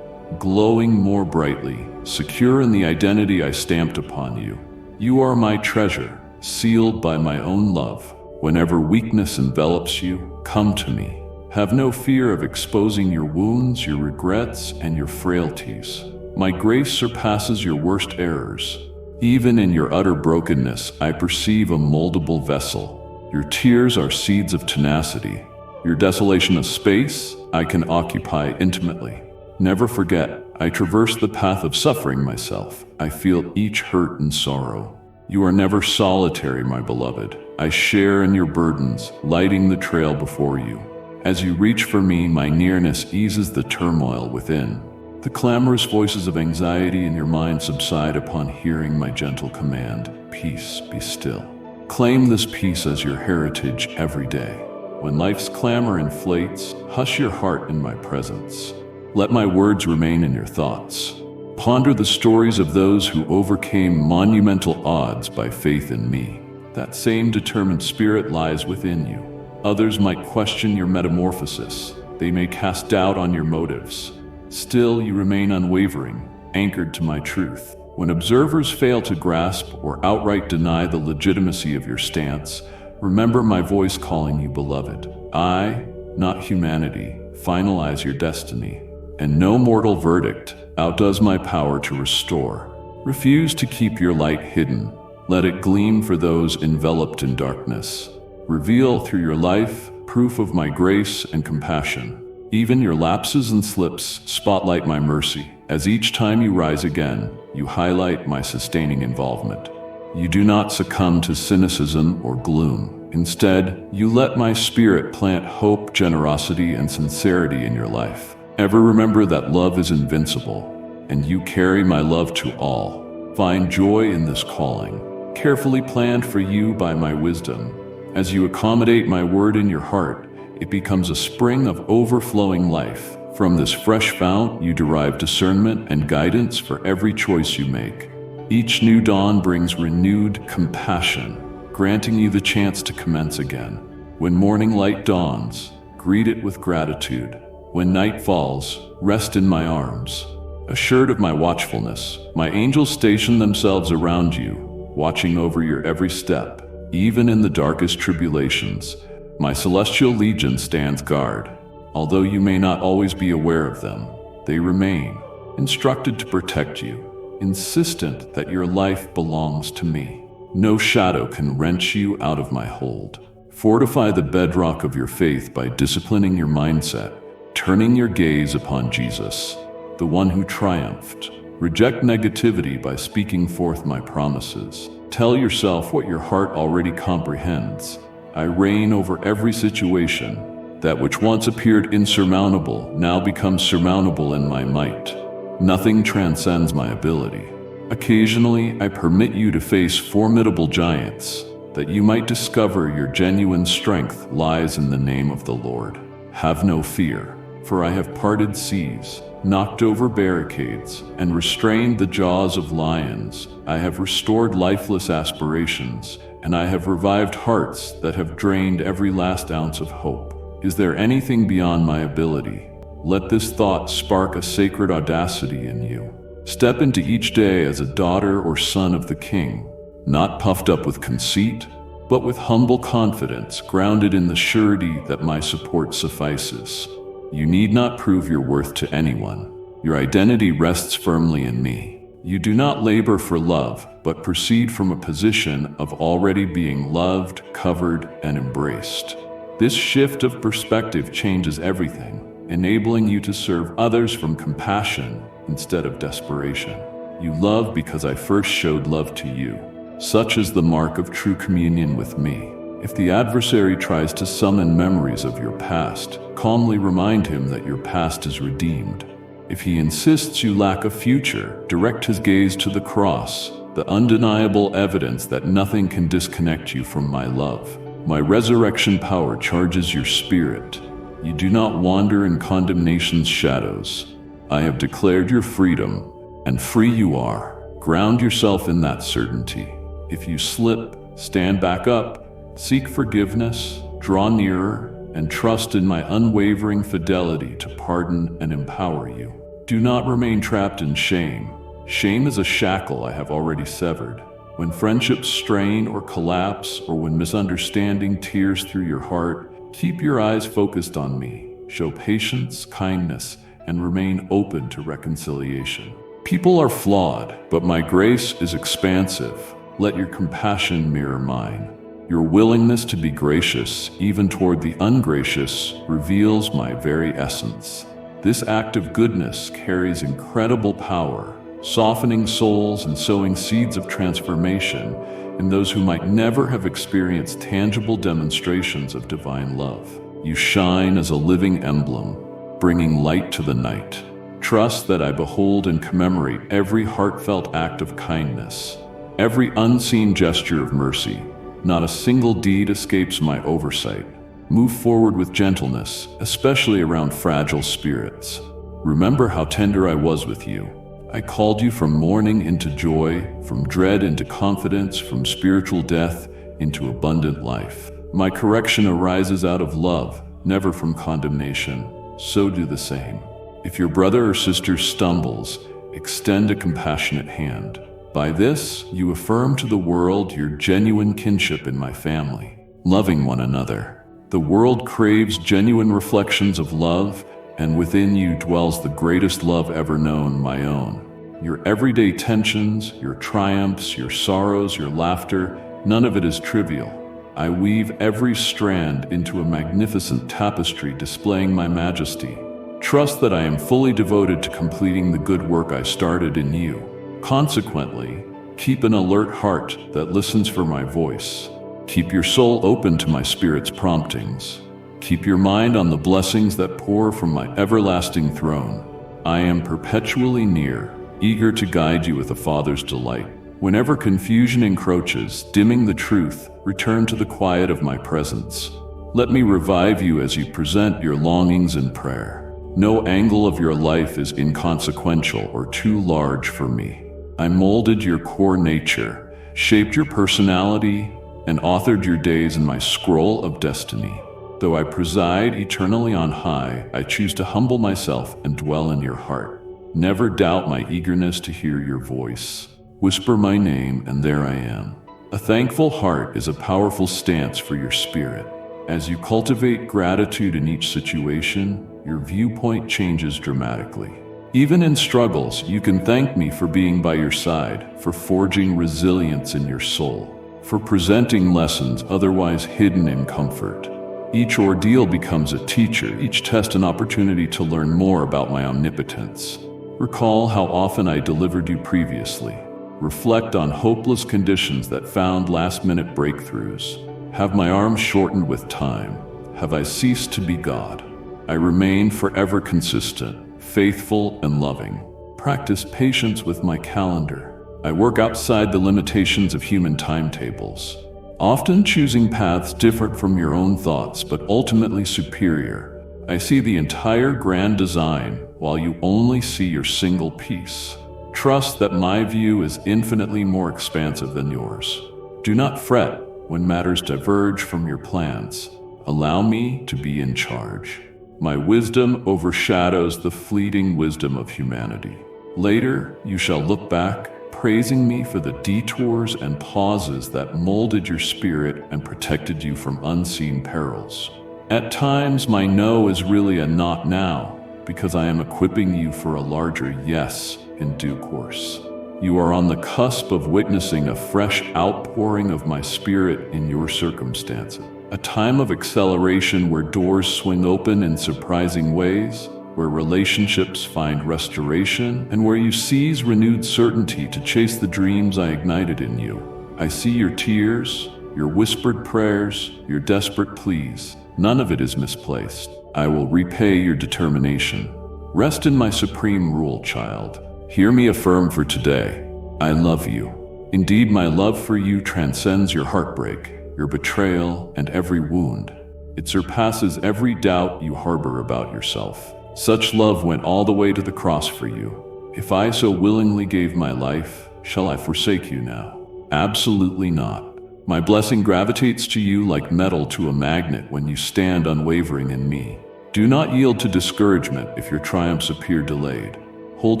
glowing more brightly, secure in the identity I stamped upon you. You are my treasure, sealed by my own love. Whenever weakness envelops you, come to me. Have no fear of exposing your wounds, your regrets, and your frailties. My grace surpasses your worst errors. Even in your utter brokenness, I perceive a moldable vessel. Your tears are seeds of tenacity. Your desolation of space, I can occupy intimately. Never forget, I traverse the path of suffering myself. I feel each hurt and sorrow. You are never solitary, my beloved. I share in your burdens, lighting the trail before you. As you reach for me, my nearness eases the turmoil within. The clamorous voices of anxiety in your mind subside upon hearing my gentle command, peace, be still. Claim this peace as your heritage every day. When life's clamor inflates, hush your heart in my presence. Let my words remain in your thoughts. Ponder the stories of those who overcame monumental odds by faith in me. That same determined spirit lies within you. Others might question your metamorphosis. They may cast doubt on your motives. Still, you remain unwavering, anchored to my truth. When observers fail to grasp or outright deny the legitimacy of your stance, remember my voice calling you beloved. I, not humanity, finalize your destiny, and no mortal verdict outdoes my power to restore. Refuse to keep your light hidden. Let it gleam for those enveloped in darkness. Reveal through your life proof of my grace and compassion. Even your lapses and slips spotlight my mercy. As each time you rise again, you highlight my sustaining involvement. You do not succumb to cynicism or gloom. Instead, you let my spirit plant hope, generosity, and sincerity in your life. Ever remember that love is invincible, and you carry my love to all. Find joy in this calling, carefully planned for you by my wisdom. As you accommodate my word in your heart, it becomes a spring of overflowing life. From this fresh fount, you derive discernment and guidance for every choice you make. Each new dawn brings renewed compassion, granting you the chance to commence again. When morning light dawns, greet it with gratitude. When night falls, rest in my arms. Assured of my watchfulness, my angels station themselves around you, watching over your every step. Even in the darkest tribulations, my celestial legion stands guard. Although you may not always be aware of them, they remain, instructed to protect you, insistent that your life belongs to me. No shadow can wrench you out of my hold. Fortify the bedrock of your faith by disciplining your mindset, turning your gaze upon Jesus, the one who triumphed. Reject negativity by speaking forth my promises. Tell yourself what your heart already comprehends. I reign over every situation. That which once appeared insurmountable now becomes surmountable in my might. Nothing transcends my ability. Occasionally, I permit you to face formidable giants, that you might discover your genuine strength lies in the name of the Lord. Have no fear, for I have parted seas, knocked over barricades, and restrained the jaws of lions. I have restored lifeless aspirations, and I have revived hearts that have drained every last ounce of hope. Is there anything beyond my ability? Let this thought spark a sacred audacity in you. Step into each day as a daughter or son of the King, not puffed up with conceit, but with humble confidence, grounded in the surety that my support suffices. You need not prove your worth to anyone. Your identity rests firmly in me. You do not labor for love, but proceed from a position of already being loved, covered, and embraced. This shift of perspective changes everything, enabling you to serve others from compassion instead of desperation. You love because I first showed love to you. Such is the mark of true communion with me. If the adversary tries to summon memories of your past, calmly remind him that your past is redeemed. If he insists you lack a future, direct his gaze to the cross, the undeniable evidence that nothing can disconnect you from my love. My resurrection power charges your spirit. You do not wander in condemnation's shadows. I have declared your freedom, and free you are. Ground yourself in that certainty. If you slip, stand back up, seek forgiveness, draw nearer, and trust in my unwavering fidelity to pardon and empower you. Do not remain trapped in shame. Shame is a shackle I have already severed. When friendships strain or collapse, or when misunderstanding tears through your heart, keep your eyes focused on me. Show patience, kindness, and remain open to reconciliation. People are flawed, but my grace is expansive. Let your compassion mirror mine. Your willingness to be gracious, even toward the ungracious, reveals my very essence. This act of goodness carries incredible power, softening souls and sowing seeds of transformation in those who might never have experienced tangible demonstrations of divine love. You shine as a living emblem, bringing light to the night. Trust that I behold and commemorate every heartfelt act of kindness, every unseen gesture of mercy. Not a single deed escapes my oversight. Move forward with gentleness, especially around fragile spirits. Remember how tender I was with you. I called you from mourning into joy, from dread into confidence, from spiritual death into abundant life. My correction arises out of love, never from condemnation. So do the same. If your brother or sister stumbles, extend a compassionate hand. By this, you affirm to the world your genuine kinship in my family, loving one another. The world craves genuine reflections of love, and within you dwells the greatest love ever known, my own. Your everyday tensions, your triumphs, your sorrows, your laughter, none of it is trivial. I weave every strand into a magnificent tapestry displaying my majesty. Trust that I am fully devoted to completing the good work I started in you. Consequently, keep an alert heart that listens for my voice. Keep your soul open to my spirit's promptings. Keep your mind on the blessings that pour from my everlasting throne. I am perpetually near, eager to guide you with a Father's delight. Whenever confusion encroaches, dimming the truth, return to the quiet of my presence. Let me revive you as you present your longings in prayer. No angle of your life is inconsequential or too large for me. I molded your core nature, shaped your personality, and authored your days in my scroll of destiny. Though I preside eternally on high, I choose to humble myself and dwell in your heart. Never doubt my eagerness to hear your voice. Whisper my name, and there I am. A thankful heart is a powerful stance for your spirit. As you cultivate gratitude in each situation, your viewpoint changes dramatically. Even in struggles, you can thank me for being by your side, for forging resilience in your soul, for presenting lessons otherwise hidden in comfort. Each ordeal becomes a teacher, each test an opportunity to learn more about my omnipotence. Recall how often I delivered you previously. Reflect on hopeless conditions that found last-minute breakthroughs. Have my arms shortened with time? Have I ceased to be God? I remain forever consistent, faithful, and loving. Practice patience with my calendar. I work outside the limitations of human timetables, often choosing paths different from your own thoughts, but ultimately superior. I see the entire grand design, while you only see your single piece. Trust that my view is infinitely more expansive than yours. Do not fret when matters diverge from your plans. Allow me to be in charge. My wisdom overshadows the fleeting wisdom of humanity. Later, you shall look back, praising me for the detours and pauses that molded your spirit and protected you from unseen perils. At times, my no is really a not now, because I am equipping you for a larger yes in due course. You are on the cusp of witnessing a fresh outpouring of my spirit in your circumstances. A time of acceleration where doors swing open in surprising ways, where relationships find restoration, and where you seize renewed certainty to chase the dreams I ignited in you. I see your tears, your whispered prayers, your desperate pleas. None of it is misplaced. I will repay your determination. Rest in my supreme rule, child. Hear me affirm for today. I love you. Indeed, my love for you transcends your heartbreak, your betrayal, and every wound. It surpasses every doubt you harbor about yourself. Such love went all the way to the cross for you. If I so willingly gave my life, shall I forsake you now? Absolutely not. My blessing gravitates to you like metal to a magnet when you stand unwavering in me. Do not yield to discouragement if your triumphs appear delayed. Hold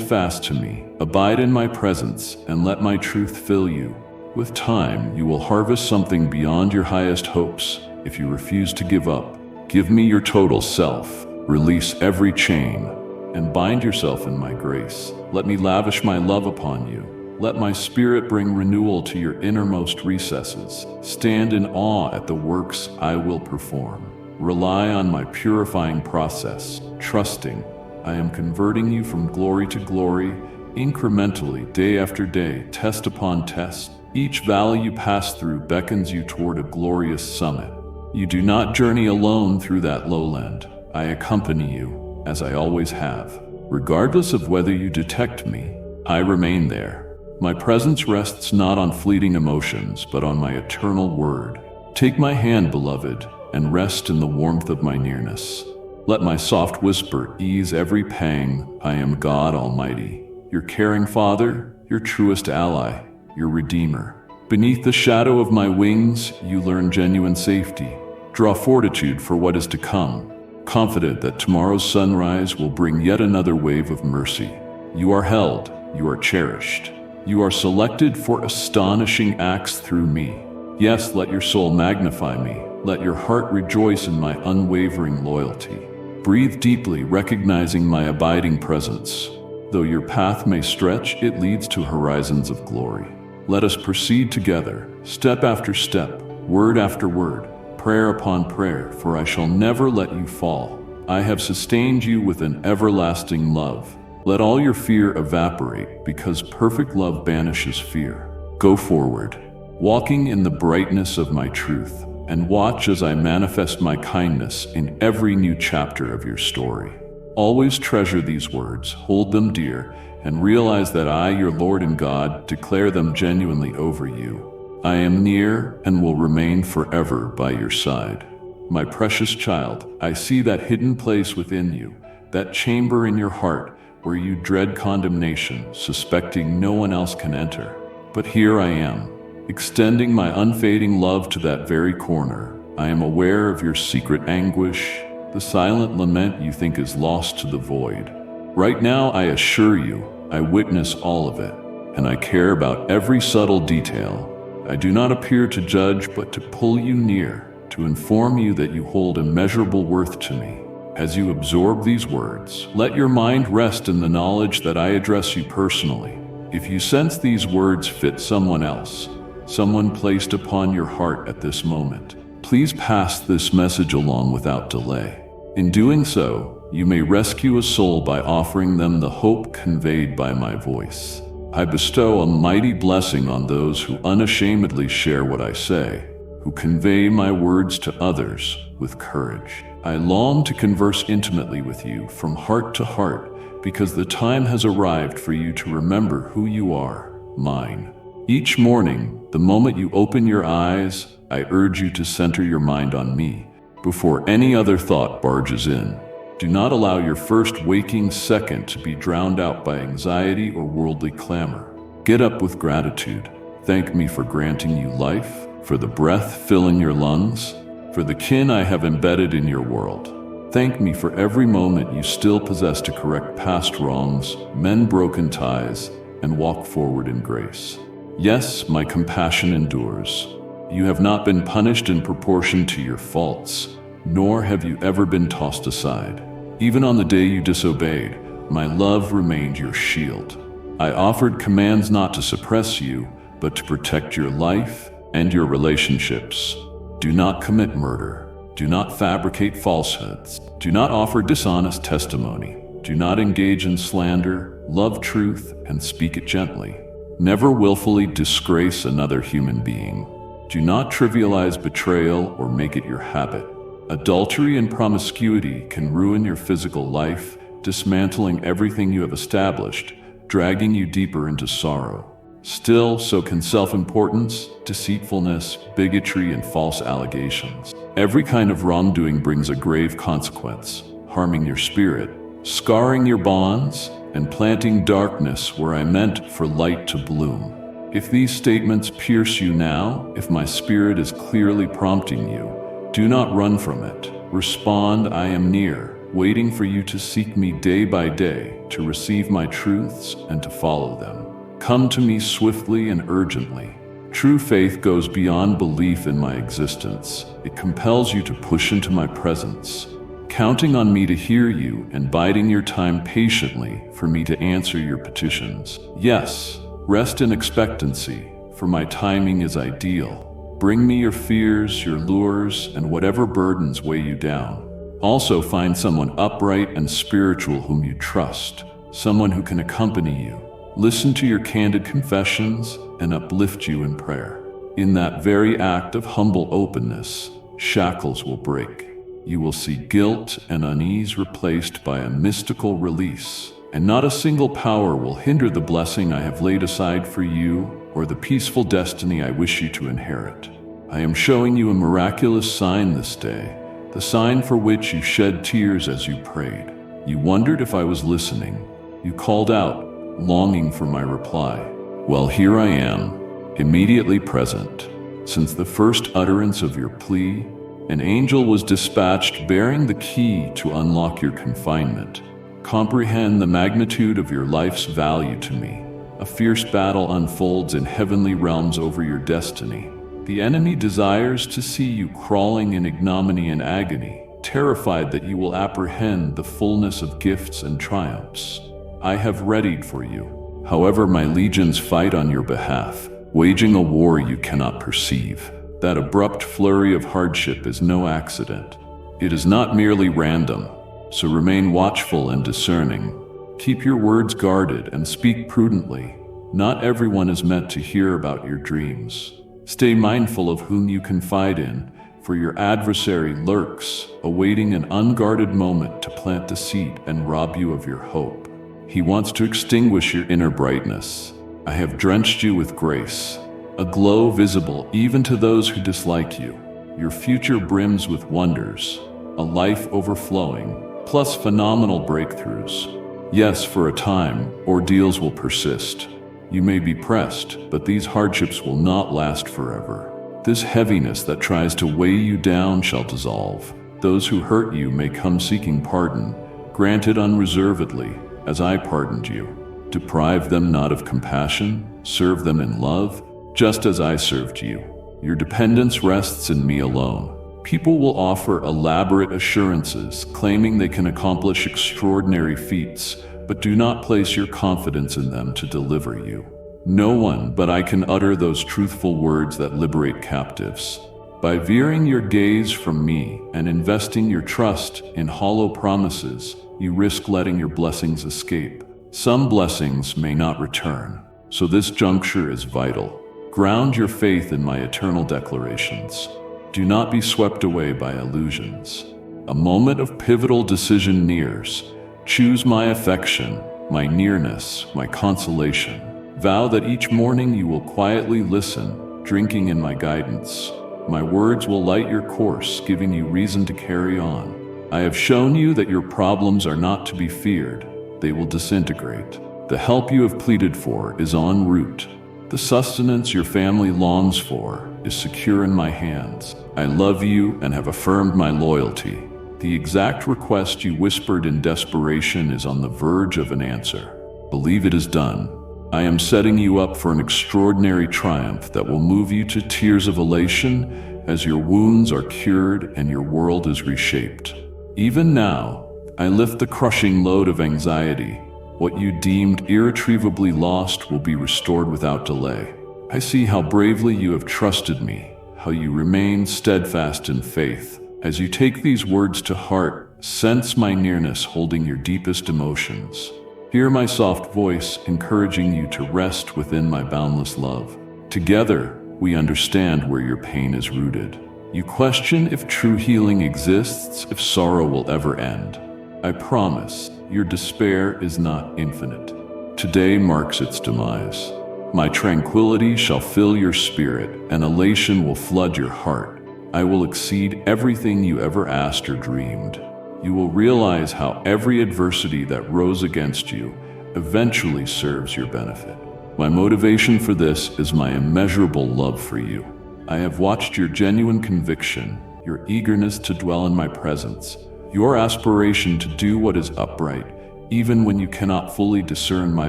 fast to me, abide in my presence, and let my truth fill you. With time, you will harvest something beyond your highest hopes if you refuse to give up. Give me your total self, release every chain, and bind yourself in my grace. Let me lavish my love upon you. Let my spirit bring renewal to your innermost recesses. Stand in awe at the works I will perform. Rely on my purifying process, trusting I am converting you from glory to glory, incrementally, day after day, test upon test. Each valley you pass through beckons you toward a glorious summit. You do not journey alone through that lowland. I accompany you, as I always have. Regardless of whether you detect me, I remain there. My presence rests not on fleeting emotions, but on my eternal word. Take my hand, beloved, and rest in the warmth of my nearness. Let my soft whisper ease every pang. I am God Almighty, your caring Father, your truest ally, your Redeemer. Beneath the shadow of my wings, you learn genuine safety. Draw fortitude for what is to come, confident that tomorrow's sunrise will bring yet another wave of mercy. You are held, you are cherished. You are selected for astonishing acts through me. Yes, let your soul magnify me. Let your heart rejoice in my unwavering loyalty. Breathe deeply, recognizing my abiding presence. Though your path may stretch, it leads to horizons of glory. Let us proceed together, step after step, word after word, prayer upon prayer, for I shall never let you fall. I have sustained you with an everlasting love. Let all your fear evaporate, because perfect love banishes fear. Go forward, walking in the brightness of my truth, and watch as I manifest my kindness in every new chapter of your story. Always treasure these words, hold them dear, and realize that I, your Lord and God, declare them genuinely over you. I am near and will remain forever by your side. My precious child, I see that hidden place within you, that chamber in your heart where you dread condemnation, suspecting no one else can enter. But here I am, extending my unfading love to that very corner. I am aware of your secret anguish, the silent lament you think is lost to the void. Right now, I assure you, I witness all of it, and I care about every subtle detail. I do not appear to judge, but to pull you near, to inform you that you hold immeasurable worth to me. As you absorb these words, let your mind rest in the knowledge that I address you personally. If you sense these words fit someone else, someone placed upon your heart at this moment, please pass this message along without delay. In doing so, you may rescue a soul by offering them the hope conveyed by my voice. I bestow a mighty blessing on those who unashamedly share what I say, who convey my words to others with courage. I long to converse intimately with you from heart to heart because the time has arrived for you to remember who you are, mine. Each morning, the moment you open your eyes, I urge you to center your mind on me before any other thought barges in. Do not allow your first waking second to be drowned out by anxiety or worldly clamor. Get up with gratitude. Thank me for granting you life, for the breath filling your lungs, for the kin I have embedded in your world. Thank me for every moment you still possess to correct past wrongs, mend broken ties, and walk forward in grace. Yes, my compassion endures. You have not been punished in proportion to your faults, nor have you ever been tossed aside. Even on the day you disobeyed, my love remained your shield. I offered commands not to suppress you, but to protect your life and your relationships. Do not commit murder. Do not fabricate falsehoods. Do not offer dishonest testimony. Do not engage in slander. Love truth and speak it gently. Never willfully disgrace another human being. Do not trivialize betrayal or make it your habit. Adultery and promiscuity can ruin your physical life, dismantling everything you have established, dragging you deeper into sorrow. Still, so can self-importance, deceitfulness, bigotry, and false allegations. Every kind of wrongdoing brings a grave consequence, harming your spirit, scarring your bonds, and planting darkness where I meant for light to bloom. If these statements pierce you now, if my spirit is clearly prompting you, do not run from it. Respond, I am near, waiting for you to seek me day by day, to receive my truths and to follow them. Come to me swiftly and urgently. True faith goes beyond belief in my existence. It compels you to push into my presence, counting on me to hear you and biding your time patiently for me to answer your petitions. Yes, rest in expectancy, for my timing is ideal. Bring me your fears, your lures, and whatever burdens weigh you down. Also find someone upright and spiritual whom you trust, someone who can accompany you, listen to your candid confessions, and uplift you in prayer. In that very act of humble openness, shackles will break. You will see guilt and unease replaced by a mystical release, and not a single power will hinder the blessing I have laid aside for you or the peaceful destiny I wish you to inherit. I am showing you a miraculous sign this day, the sign for which you shed tears as you prayed. You wondered if I was listening. You called out, longing for my reply. Well, here I am, immediately present. Since the first utterance of your plea, an angel was dispatched bearing the key to unlock your confinement. Comprehend the magnitude of your life's value to me. A fierce battle unfolds in heavenly realms over your destiny. The enemy desires to see you crawling in ignominy and agony, terrified that you will apprehend the fullness of gifts and triumphs I have readied for you. However, my legions fight on your behalf, waging a war you cannot perceive. That abrupt flurry of hardship is no accident. It is not merely random, so remain watchful and discerning. Keep your words guarded and speak prudently. Not everyone is meant to hear about your dreams. Stay mindful of whom you confide in, for your adversary lurks, awaiting an unguarded moment to plant deceit and rob you of your hope. He wants to extinguish your inner brightness. I have drenched you with grace, a glow visible even to those who dislike you. Your future brims with wonders, a life overflowing, plus phenomenal breakthroughs. Yes, for a time, ordeals will persist. You may be pressed, but these hardships will not last forever. This heaviness that tries to weigh you down shall dissolve. Those who hurt you may come seeking pardon, granted unreservedly, as I pardoned you. Deprive them not of compassion, serve them in love, just as I served you. Your dependence rests in me alone. People will offer elaborate assurances, claiming they can accomplish extraordinary feats, but do not place your confidence in them to deliver you. No one but I can utter those truthful words that liberate captives. By veering your gaze from me and investing your trust in hollow promises, you risk letting your blessings escape. Some blessings may not return, so this juncture is vital. Ground your faith in my eternal declarations. Do not be swept away by illusions. A moment of pivotal decision nears. Choose my affection, my nearness, my consolation. Vow that each morning you will quietly listen, drinking in my guidance. My words will light your course, giving you reason to carry on. I have shown you that your problems are not to be feared. They will disintegrate. The help you have pleaded for is en route. The sustenance your family longs for is secure in my hands. I love you and have affirmed my loyalty. The exact request you whispered in desperation is on the verge of an answer. Believe it is done. I am setting you up for an extraordinary triumph that will move you to tears of elation as your wounds are cured and your world is reshaped. Even now, I lift the crushing load of anxiety. What you deemed irretrievably lost will be restored without delay. I see how bravely you have trusted me, how you remain steadfast in faith. As you take these words to heart, sense my nearness holding your deepest emotions. Hear my soft voice encouraging you to rest within my boundless love. Together, we understand where your pain is rooted. You question if true healing exists, if sorrow will ever end. I promise, your despair is not infinite. Today marks its demise. My tranquility shall fill your spirit, and elation will flood your heart. I will exceed everything you ever asked or dreamed. You will realize how every adversity that rose against you eventually serves your benefit. My motivation for this is my immeasurable love for you. I have watched your genuine conviction, your eagerness to dwell in my presence, your aspiration to do what is upright, even when you cannot fully discern my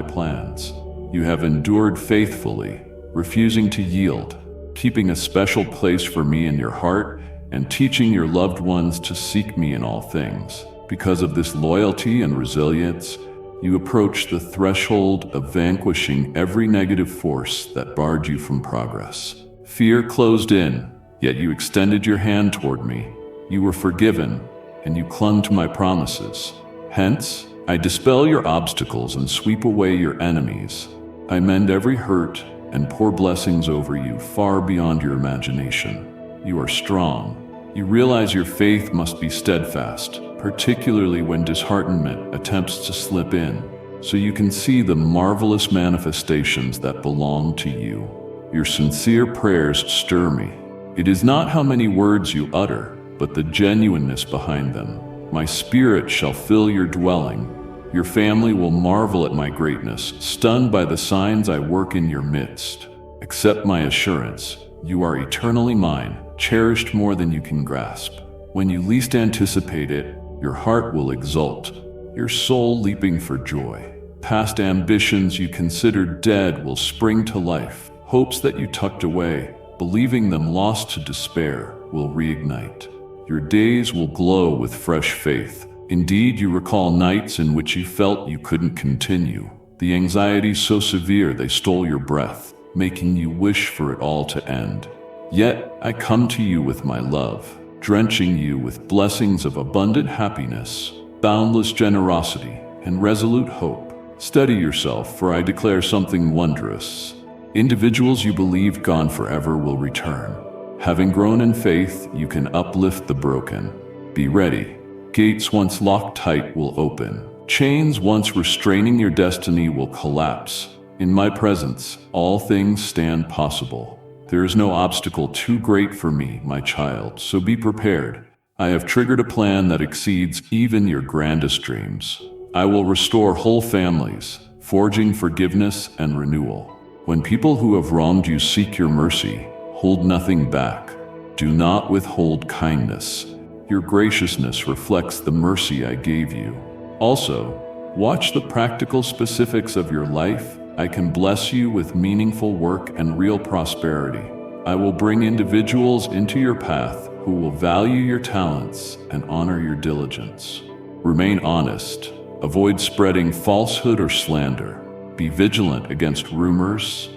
plans. You have endured faithfully, refusing to yield, keeping a special place for me in your heart, and teaching your loved ones to seek me in all things. Because of this loyalty and resilience, you approach the threshold of vanquishing every negative force that barred you from progress. Fear closed in, yet you extended your hand toward me. You were forgiven, and you clung to my promises. Hence, I dispel your obstacles and sweep away your enemies. I mend every hurt and pour blessings over you far beyond your imagination. You are strong. You realize your faith must be steadfast, particularly when disheartenment attempts to slip in, so you can see the marvelous manifestations that belong to you. Your sincere prayers stir me. It is not how many words you utter, but the genuineness behind them. My spirit shall fill your dwelling. Your family will marvel at my greatness, stunned by the signs I work in your midst. Accept my assurance. You are eternally mine, cherished more than you can grasp. When you least anticipate it, your heart will exult, your soul leaping for joy. Past ambitions you considered dead will spring to life. Hopes that you tucked away, believing them lost to despair, will reignite. Your days will glow with fresh faith. Indeed, you recall nights in which you felt you couldn't continue. The anxiety so severe they stole your breath, making you wish for it all to end. Yet, I come to you with my love, drenching you with blessings of abundant happiness, boundless generosity, and resolute hope. Steady yourself, for I declare something wondrous. Individuals you believed gone forever will return. Having grown in faith, you can uplift the broken. Be ready. Gates once locked tight will open. Chains once restraining your destiny will collapse. In my presence, all things stand possible. There is no obstacle too great for me, my child, so be prepared. I have triggered a plan that exceeds even your grandest dreams. I will restore whole families, forging forgiveness and renewal. When people who have wronged you seek your mercy, hold nothing back. Do not withhold kindness. Your graciousness reflects the mercy I gave you. Also, watch the practical specifics of your life. I can bless you with meaningful work and real prosperity. I will bring individuals into your path who will value your talents and honor your diligence. Remain honest. Avoid spreading falsehood or slander. Be vigilant against rumors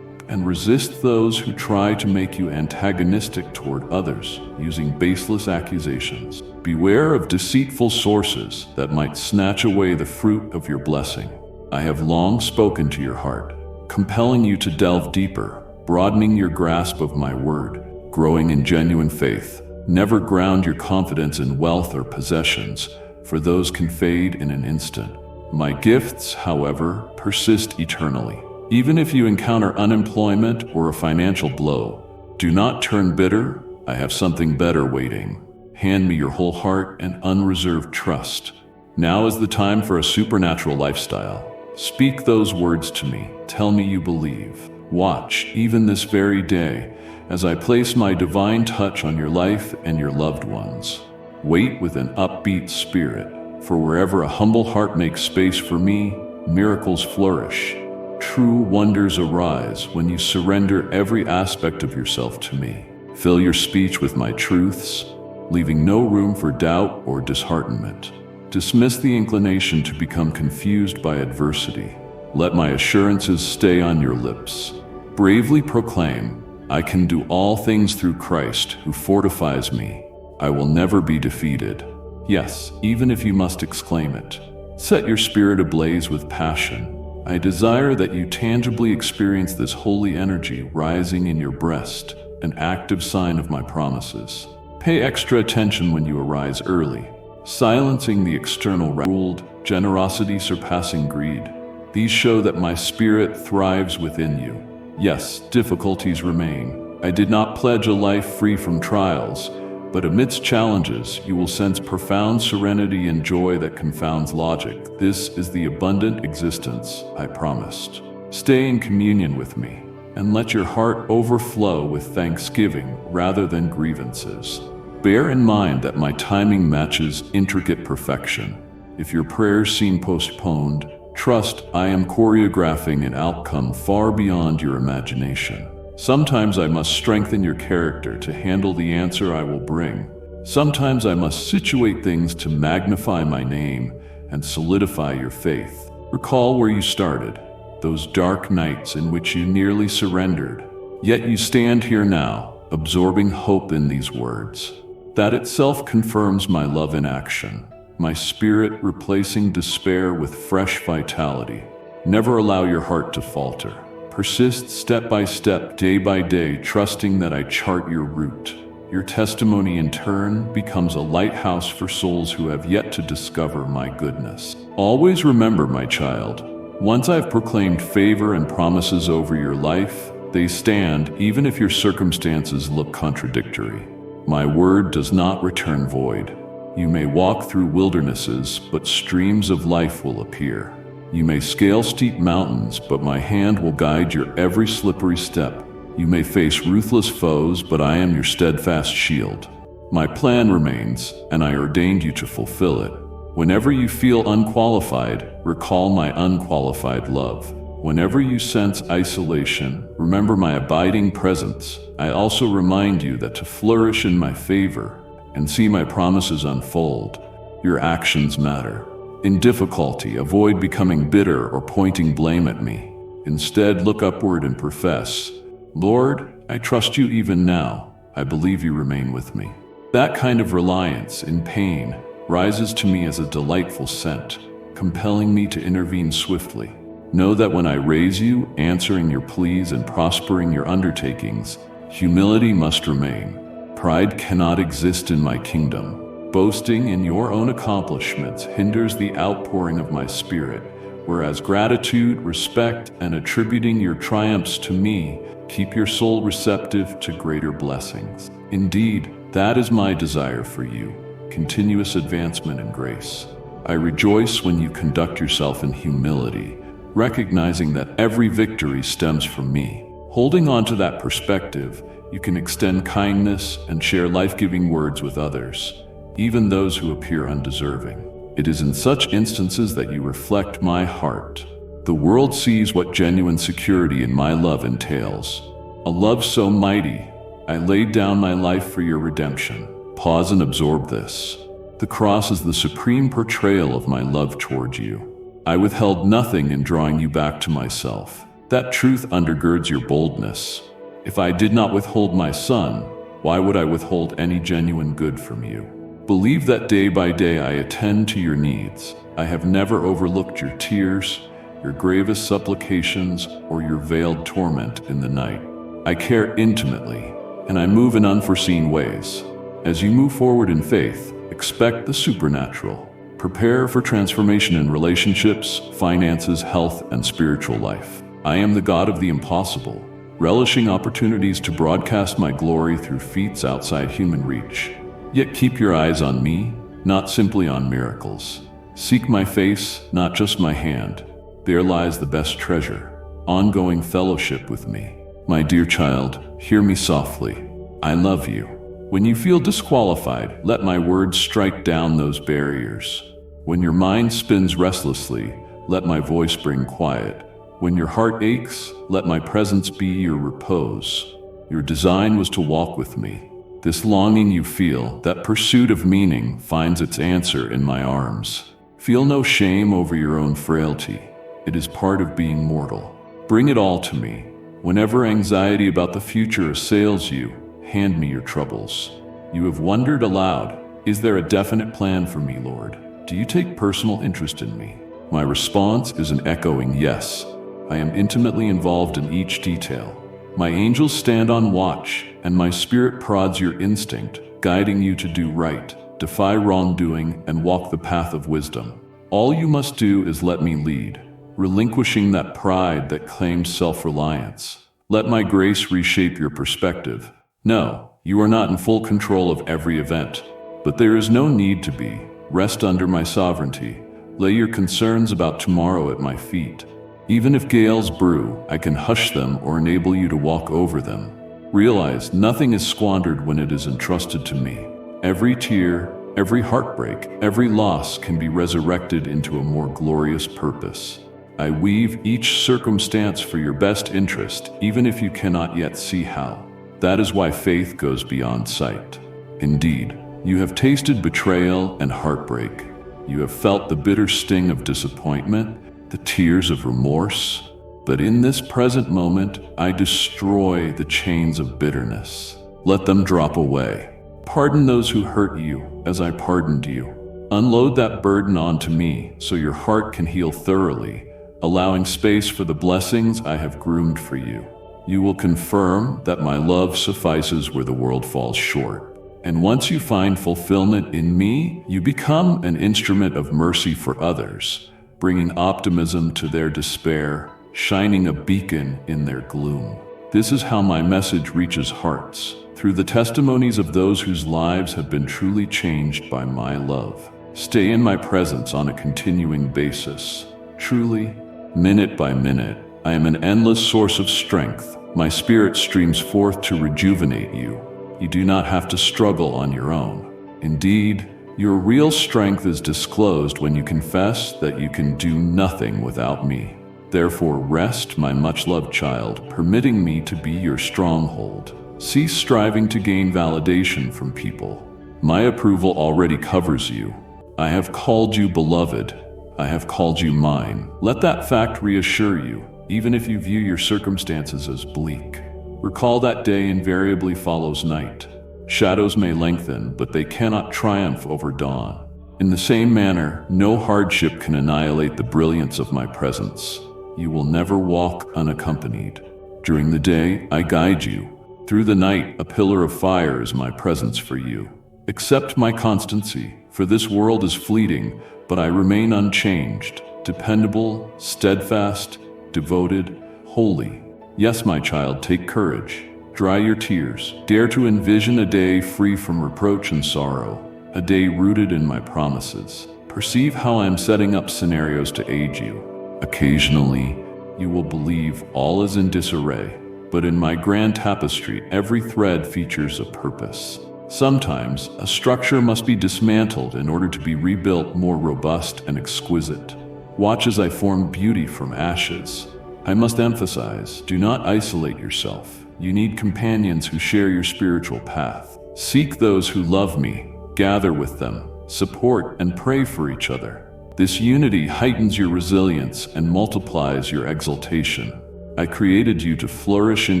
and resist those who try to make you antagonistic toward others using baseless accusations. Beware of deceitful sources that might snatch away the fruit of your blessing. I have long spoken to your heart, compelling you to delve deeper, broadening your grasp of my word, growing in genuine faith. Never ground your confidence in wealth or possessions, for those can fade in an instant. My gifts, however, persist eternally. Even if you encounter unemployment or a financial blow, do not turn bitter. I have something better waiting. Hand me your whole heart and unreserved trust. Now is the time for a supernatural lifestyle. Speak those words to me. Tell me you believe. Watch, even this very day, as I place my divine touch on your life and your loved ones. Wait with an upbeat spirit, for wherever a humble heart makes space for me, miracles flourish. True wonders arise when you surrender every aspect of yourself to me. Fill your speech with my truths, leaving no room for doubt or disheartenment. Dismiss the inclination to become confused by adversity. Let my assurances stay on your lips. Bravely proclaim, I can do all things through Christ who fortifies me. I will never be defeated. Yes, even if you must exclaim it. Set your spirit ablaze with passion. I desire that you tangibly experience this holy energy rising in your breast, an active sign of my promises. Pay extra attention when you arise early, silencing the external ruled, generosity surpassing greed. These show that my spirit thrives within you. Yes, difficulties remain. I did not pledge a life free from trials, but amidst challenges, you will sense profound serenity and joy that confounds logic. This is the abundant existence I promised. Stay in communion with me, and let your heart overflow with thanksgiving rather than grievances. Bear in mind that my timing matches intricate perfection. If your prayers seem postponed, trust I am choreographing an outcome far beyond your imagination. Sometimes I must strengthen your character to handle the answer I will bring. Sometimes I must situate things to magnify my name and solidify your faith. Recall where you started, those dark nights in which you nearly surrendered. Yet you stand here now, absorbing hope in these words. That itself confirms my love in action, my spirit replacing despair with fresh vitality. Never allow your heart to falter. Persist step by step, day by day, trusting that I chart your route. Your testimony in turn becomes a lighthouse for souls who have yet to discover my goodness. Always remember, my child, once I've proclaimed favor and promises over your life, they stand even if your circumstances look contradictory. My word does not return void. You may walk through wildernesses, but streams of life will appear. You may scale steep mountains, but my hand will guide your every slippery step. You may face ruthless foes, but I am your steadfast shield. My plan remains, and I ordained you to fulfill it. Whenever you feel unqualified, recall my unqualified love. Whenever you sense isolation, remember my abiding presence. I also remind you that to flourish in my favor and see my promises unfold, your actions matter. In difficulty, avoid becoming bitter or pointing blame at me. Instead, look upward and profess, Lord, I trust you even now. I believe you remain with me. That kind of reliance in pain rises to me as a delightful scent, compelling me to intervene swiftly. Know that when I raise you, answering your pleas and prospering your undertakings, Humility must remain. Pride cannot exist in my kingdom. Boasting in your own accomplishments hinders the outpouring of my spirit, whereas gratitude, respect, and attributing your triumphs to me keep your soul receptive to greater blessings. Indeed, that is my desire for you, continuous advancement in grace. I rejoice when you conduct yourself in humility, recognizing that every victory stems from me. Holding on to that perspective, you can extend kindness and share life-giving words with others, even those who appear undeserving. It is in such instances that you reflect my heart. The world sees what genuine security in my love entails. A love so mighty, I laid down my life for your redemption. Pause and absorb this. The cross is the supreme portrayal of my love toward you. I withheld nothing in drawing you back to myself. That truth undergirds your boldness. If I did not withhold my son, why would I withhold any genuine good from you? Believe that day by day I attend to your needs. I have never overlooked your tears, your gravest supplications, or your veiled torment in the night. I care intimately, and I move in unforeseen ways. As you move forward in faith, expect the supernatural. Prepare for transformation in relationships, finances, health, and spiritual life. I am the God of the impossible, relishing opportunities to broadcast my glory through feats outside human reach. Yet keep your eyes on me, not simply on miracles. Seek my face, not just my hand. There lies the best treasure, ongoing fellowship with me. My dear child, hear me softly. I love you. When you feel disqualified, let my words strike down those barriers. When your mind spins restlessly, let my voice bring quiet. When your heart aches, let my presence be your repose. Your design was to walk with me. This longing you feel, that pursuit of meaning, finds its answer in my arms. Feel no shame over your own frailty. It is part of being mortal. Bring it all to me. Whenever anxiety about the future assails you, hand me your troubles. You have wondered aloud, is there a definite plan for me, Lord? Do you take personal interest in me? My response is an echoing yes. I am intimately involved in each detail. My angels stand on watch, and my spirit prods your instinct, guiding you to do right, defy wrongdoing, and walk the path of wisdom. All you must do is let me lead, relinquishing that pride that claims self-reliance. Let my grace reshape your perspective. No, you are not in full control of every event, but there is no need to be. Rest under my sovereignty. Lay your concerns about tomorrow at my feet. Even if gales brew, I can hush them or enable you to walk over them. Realize nothing is squandered when it is entrusted to me. Every tear, every heartbreak, every loss can be resurrected into a more glorious purpose. I weave each circumstance for your best interest, even if you cannot yet see how. That is why faith goes beyond sight. Indeed, you have tasted betrayal and heartbreak. You have felt the bitter sting of disappointment, the tears of remorse. But in this present moment, I destroy the chains of bitterness. Let them drop away. Pardon those who hurt you as I pardoned you. Unload that burden onto me so your heart can heal thoroughly, allowing space for the blessings I have groomed for you. You will confirm that my love suffices where the world falls short. And once you find fulfillment in me, you become an instrument of mercy for others, bringing optimism to their despair, shining a beacon in their gloom. This is how my message reaches hearts, through the testimonies of those whose lives have been truly changed by my love. Stay in my presence on a continuing basis. Truly, minute by minute, I am an endless source of strength. My spirit streams forth to rejuvenate you. You do not have to struggle on your own. Indeed, your real strength is disclosed when you confess that you can do nothing without me. Therefore, rest, my much-loved child, permitting me to be your stronghold. Cease striving to gain validation from people. My approval already covers you. I have called you beloved. I have called you mine. Let that fact reassure you, even if you view your circumstances as bleak. Recall that day invariably follows night. Shadows may lengthen, but they cannot triumph over dawn. In the same manner, no hardship can annihilate the brilliance of my presence. You will never walk unaccompanied. During the day, I guide you. Through the night, a pillar of fire is my presence for you. Accept my constancy, for this world is fleeting, but I remain unchanged, dependable, steadfast, devoted, holy. Yes, my child, take courage. Dry your tears. Dare to envision a day free from reproach and sorrow, a day rooted in my promises. Perceive how I am setting up scenarios to aid you. Occasionally, you will believe all is in disarray, but in my grand tapestry, every thread features a purpose. Sometimes, a structure must be dismantled in order to be rebuilt more robust and exquisite. Watch as I form beauty from ashes. I must emphasize, do not isolate yourself. You need companions who share your spiritual path. Seek those who love me, gather with them, support and pray for each other. This unity heightens your resilience and multiplies your exaltation. I created you to flourish in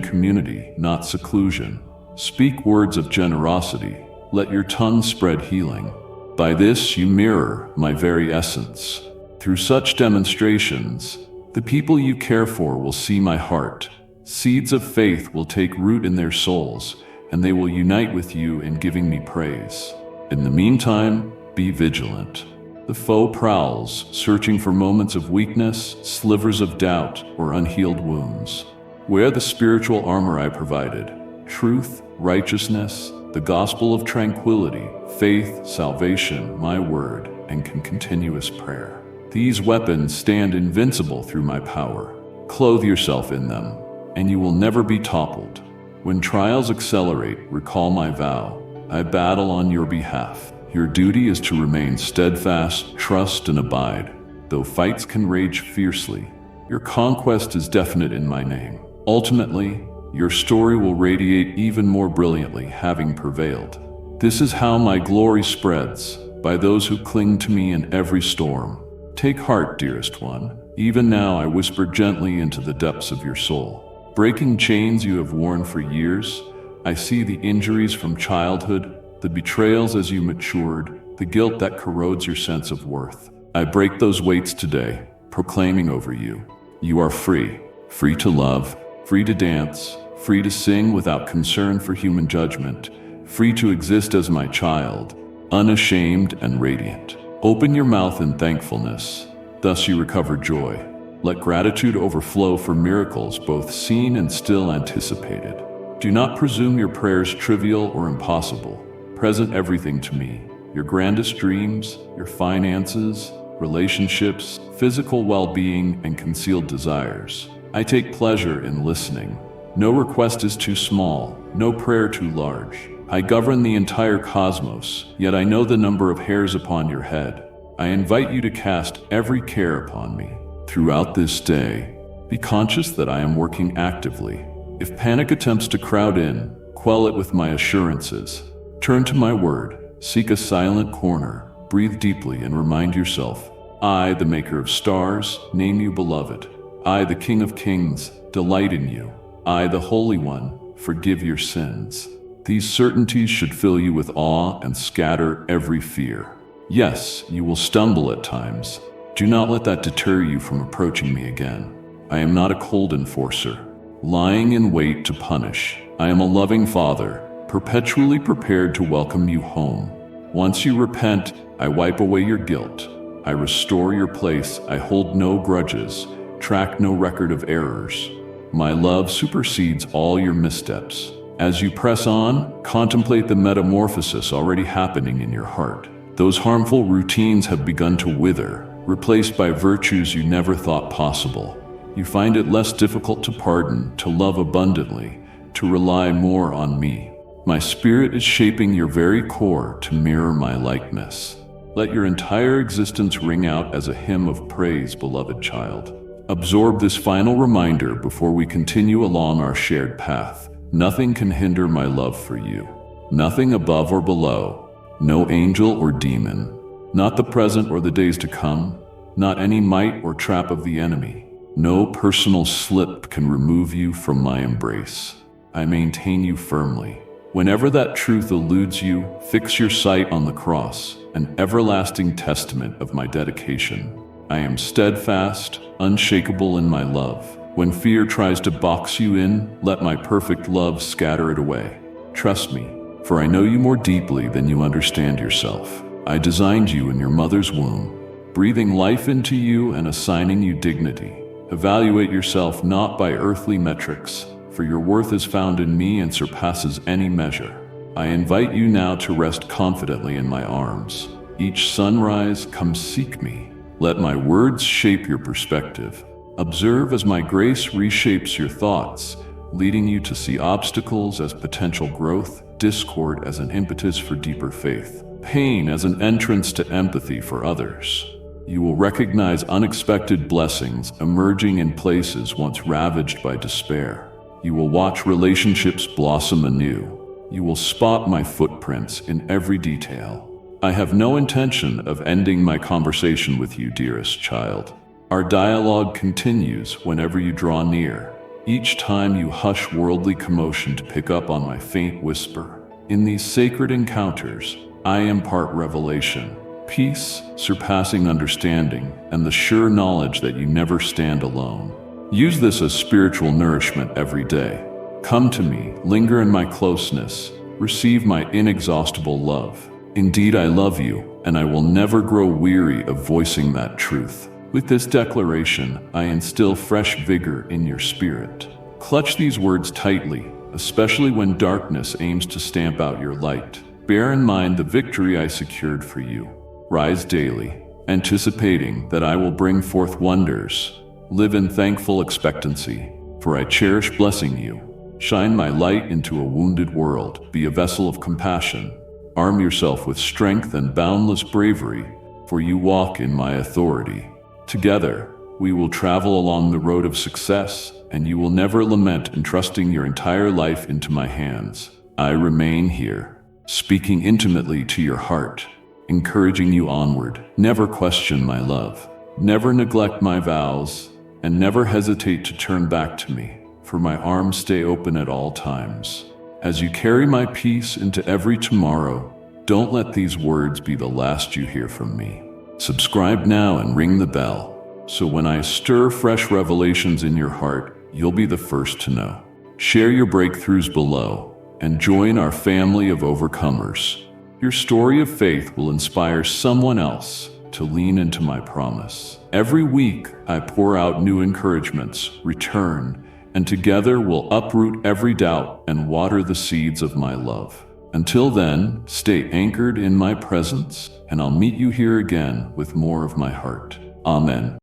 community, not seclusion. Speak words of generosity. Let your tongue spread healing. By this you mirror my very essence. Through such demonstrations, the people you care for will see my heart. Seeds of faith will take root in their souls, and they will unite with you in giving me praise. In the meantime, be vigilant. The foe prowls, searching for moments of weakness, slivers of doubt, or unhealed wounds. Wear the spiritual armor I provided: truth, righteousness, the gospel of tranquility, faith, salvation, my word, and continuous prayer. These weapons stand invincible through my power. Clothe yourself in them, and you will never be toppled. When trials accelerate, recall my vow. I battle on your behalf. Your duty is to remain steadfast, trust, and abide. Though fights can rage fiercely, your conquest is definite in my name. Ultimately, your story will radiate even more brilliantly, having prevailed. This is how my glory spreads, by those who cling to me in every storm. Take heart, dearest one. Even now I whisper gently into the depths of your soul. Breaking chains you have worn for years, I see the injuries from childhood, the betrayals as you matured, the guilt that corrodes your sense of worth. I break those weights today, proclaiming over you. You are free. Free to love, free to dance, free to sing without concern for human judgment, free to exist as my child, unashamed and radiant. Open your mouth in thankfulness, thus you recover joy. Let gratitude overflow for miracles both seen and still anticipated. Do not presume your prayers trivial or impossible. Present everything to me, your grandest dreams, your finances, relationships, physical well-being, and concealed desires. I take pleasure in listening. No request is too small, no prayer too large. I govern the entire cosmos, yet I know the number of hairs upon your head. I invite you to cast every care upon me. Throughout this day, be conscious that I am working actively. If panic attempts to crowd in, quell it with my assurances. Turn to my word, seek a silent corner, breathe deeply and remind yourself, I, the maker of stars, name you beloved. I, the King of Kings, delight in you. I, the Holy One, forgive your sins. These certainties should fill you with awe and scatter every fear. Yes, you will stumble at times. Do not let that deter you from approaching me again. I am not a cold enforcer, lying in wait to punish. I am a loving Father, perpetually prepared to welcome you home. Once you repent, I wipe away your guilt. I restore your place. I hold no grudges, track no record of errors. My love supersedes all your missteps. As you press on, contemplate the metamorphosis already happening in your heart. Those harmful routines have begun to wither, replaced by virtues you never thought possible. You find it less difficult to pardon, to love abundantly, to rely more on me. My spirit is shaping your very core to mirror my likeness. Let your entire existence ring out as a hymn of praise, beloved child. Absorb this final reminder before we continue along our shared path. Nothing can hinder my love for you. Nothing above or below. No angel or demon. Not the present or the days to come. Not any might or trap of the enemy. No personal slip can remove you from my embrace. I maintain you firmly. Whenever that truth eludes you, fix your sight on the cross, an everlasting testament of my dedication. I am steadfast, unshakable in my love. When fear tries to box you in, let my perfect love scatter it away. Trust me, for I know you more deeply than you understand yourself. I designed you in your mother's womb, breathing life into you and assigning you dignity. Evaluate yourself not by earthly metrics, for your worth is found in me and surpasses any measure. I invite you now to rest confidently in my arms. Each sunrise, come seek me. Let my words shape your perspective. Observe as my grace reshapes your thoughts, leading you to see obstacles as potential growth, discord as an impetus for deeper faith, pain as an entrance to empathy for others. You will recognize unexpected blessings emerging in places once ravaged by despair. You will watch relationships blossom anew. You will spot my footprints in every detail. I have no intention of ending my conversation with you, dearest child. Our dialogue continues whenever you draw near, each time you hush worldly commotion to pick up on my faint whisper. In these sacred encounters, I impart revelation, peace surpassing understanding, and the sure knowledge that you never stand alone. Use this as spiritual nourishment every day. Come to me, linger in my closeness, receive my inexhaustible love. Indeed, I love you, and I will never grow weary of voicing that truth. With this declaration, I instill fresh vigor in your spirit. Clutch these words tightly, especially when darkness aims to stamp out your light. Bear in mind the victory I secured for you. Rise daily, anticipating that I will bring forth wonders. Live in thankful expectancy, for I cherish blessing you. Shine my light into a wounded world. Be a vessel of compassion. Arm yourself with strength and boundless bravery, for you walk in my authority. Together, we will travel along the road of success, and you will never lament entrusting your entire life into my hands. I remain here, speaking intimately to your heart, encouraging you onward. Never question my love. Never neglect my vows, and never hesitate to turn back to me, for my arms stay open at all times. As you carry my peace into every tomorrow, don't let these words be the last you hear from me. Subscribe now and ring the bell, so when I stir fresh revelations in your heart, you'll be the first to know. Share your breakthroughs below, and join our family of overcomers. Your story of faith will inspire someone else to lean into my promise. Every week, I pour out new encouragements, return, and together we'll uproot every doubt and water the seeds of my love. Until then, stay anchored in my presence, and I'll meet you here again with more of my heart. Amen.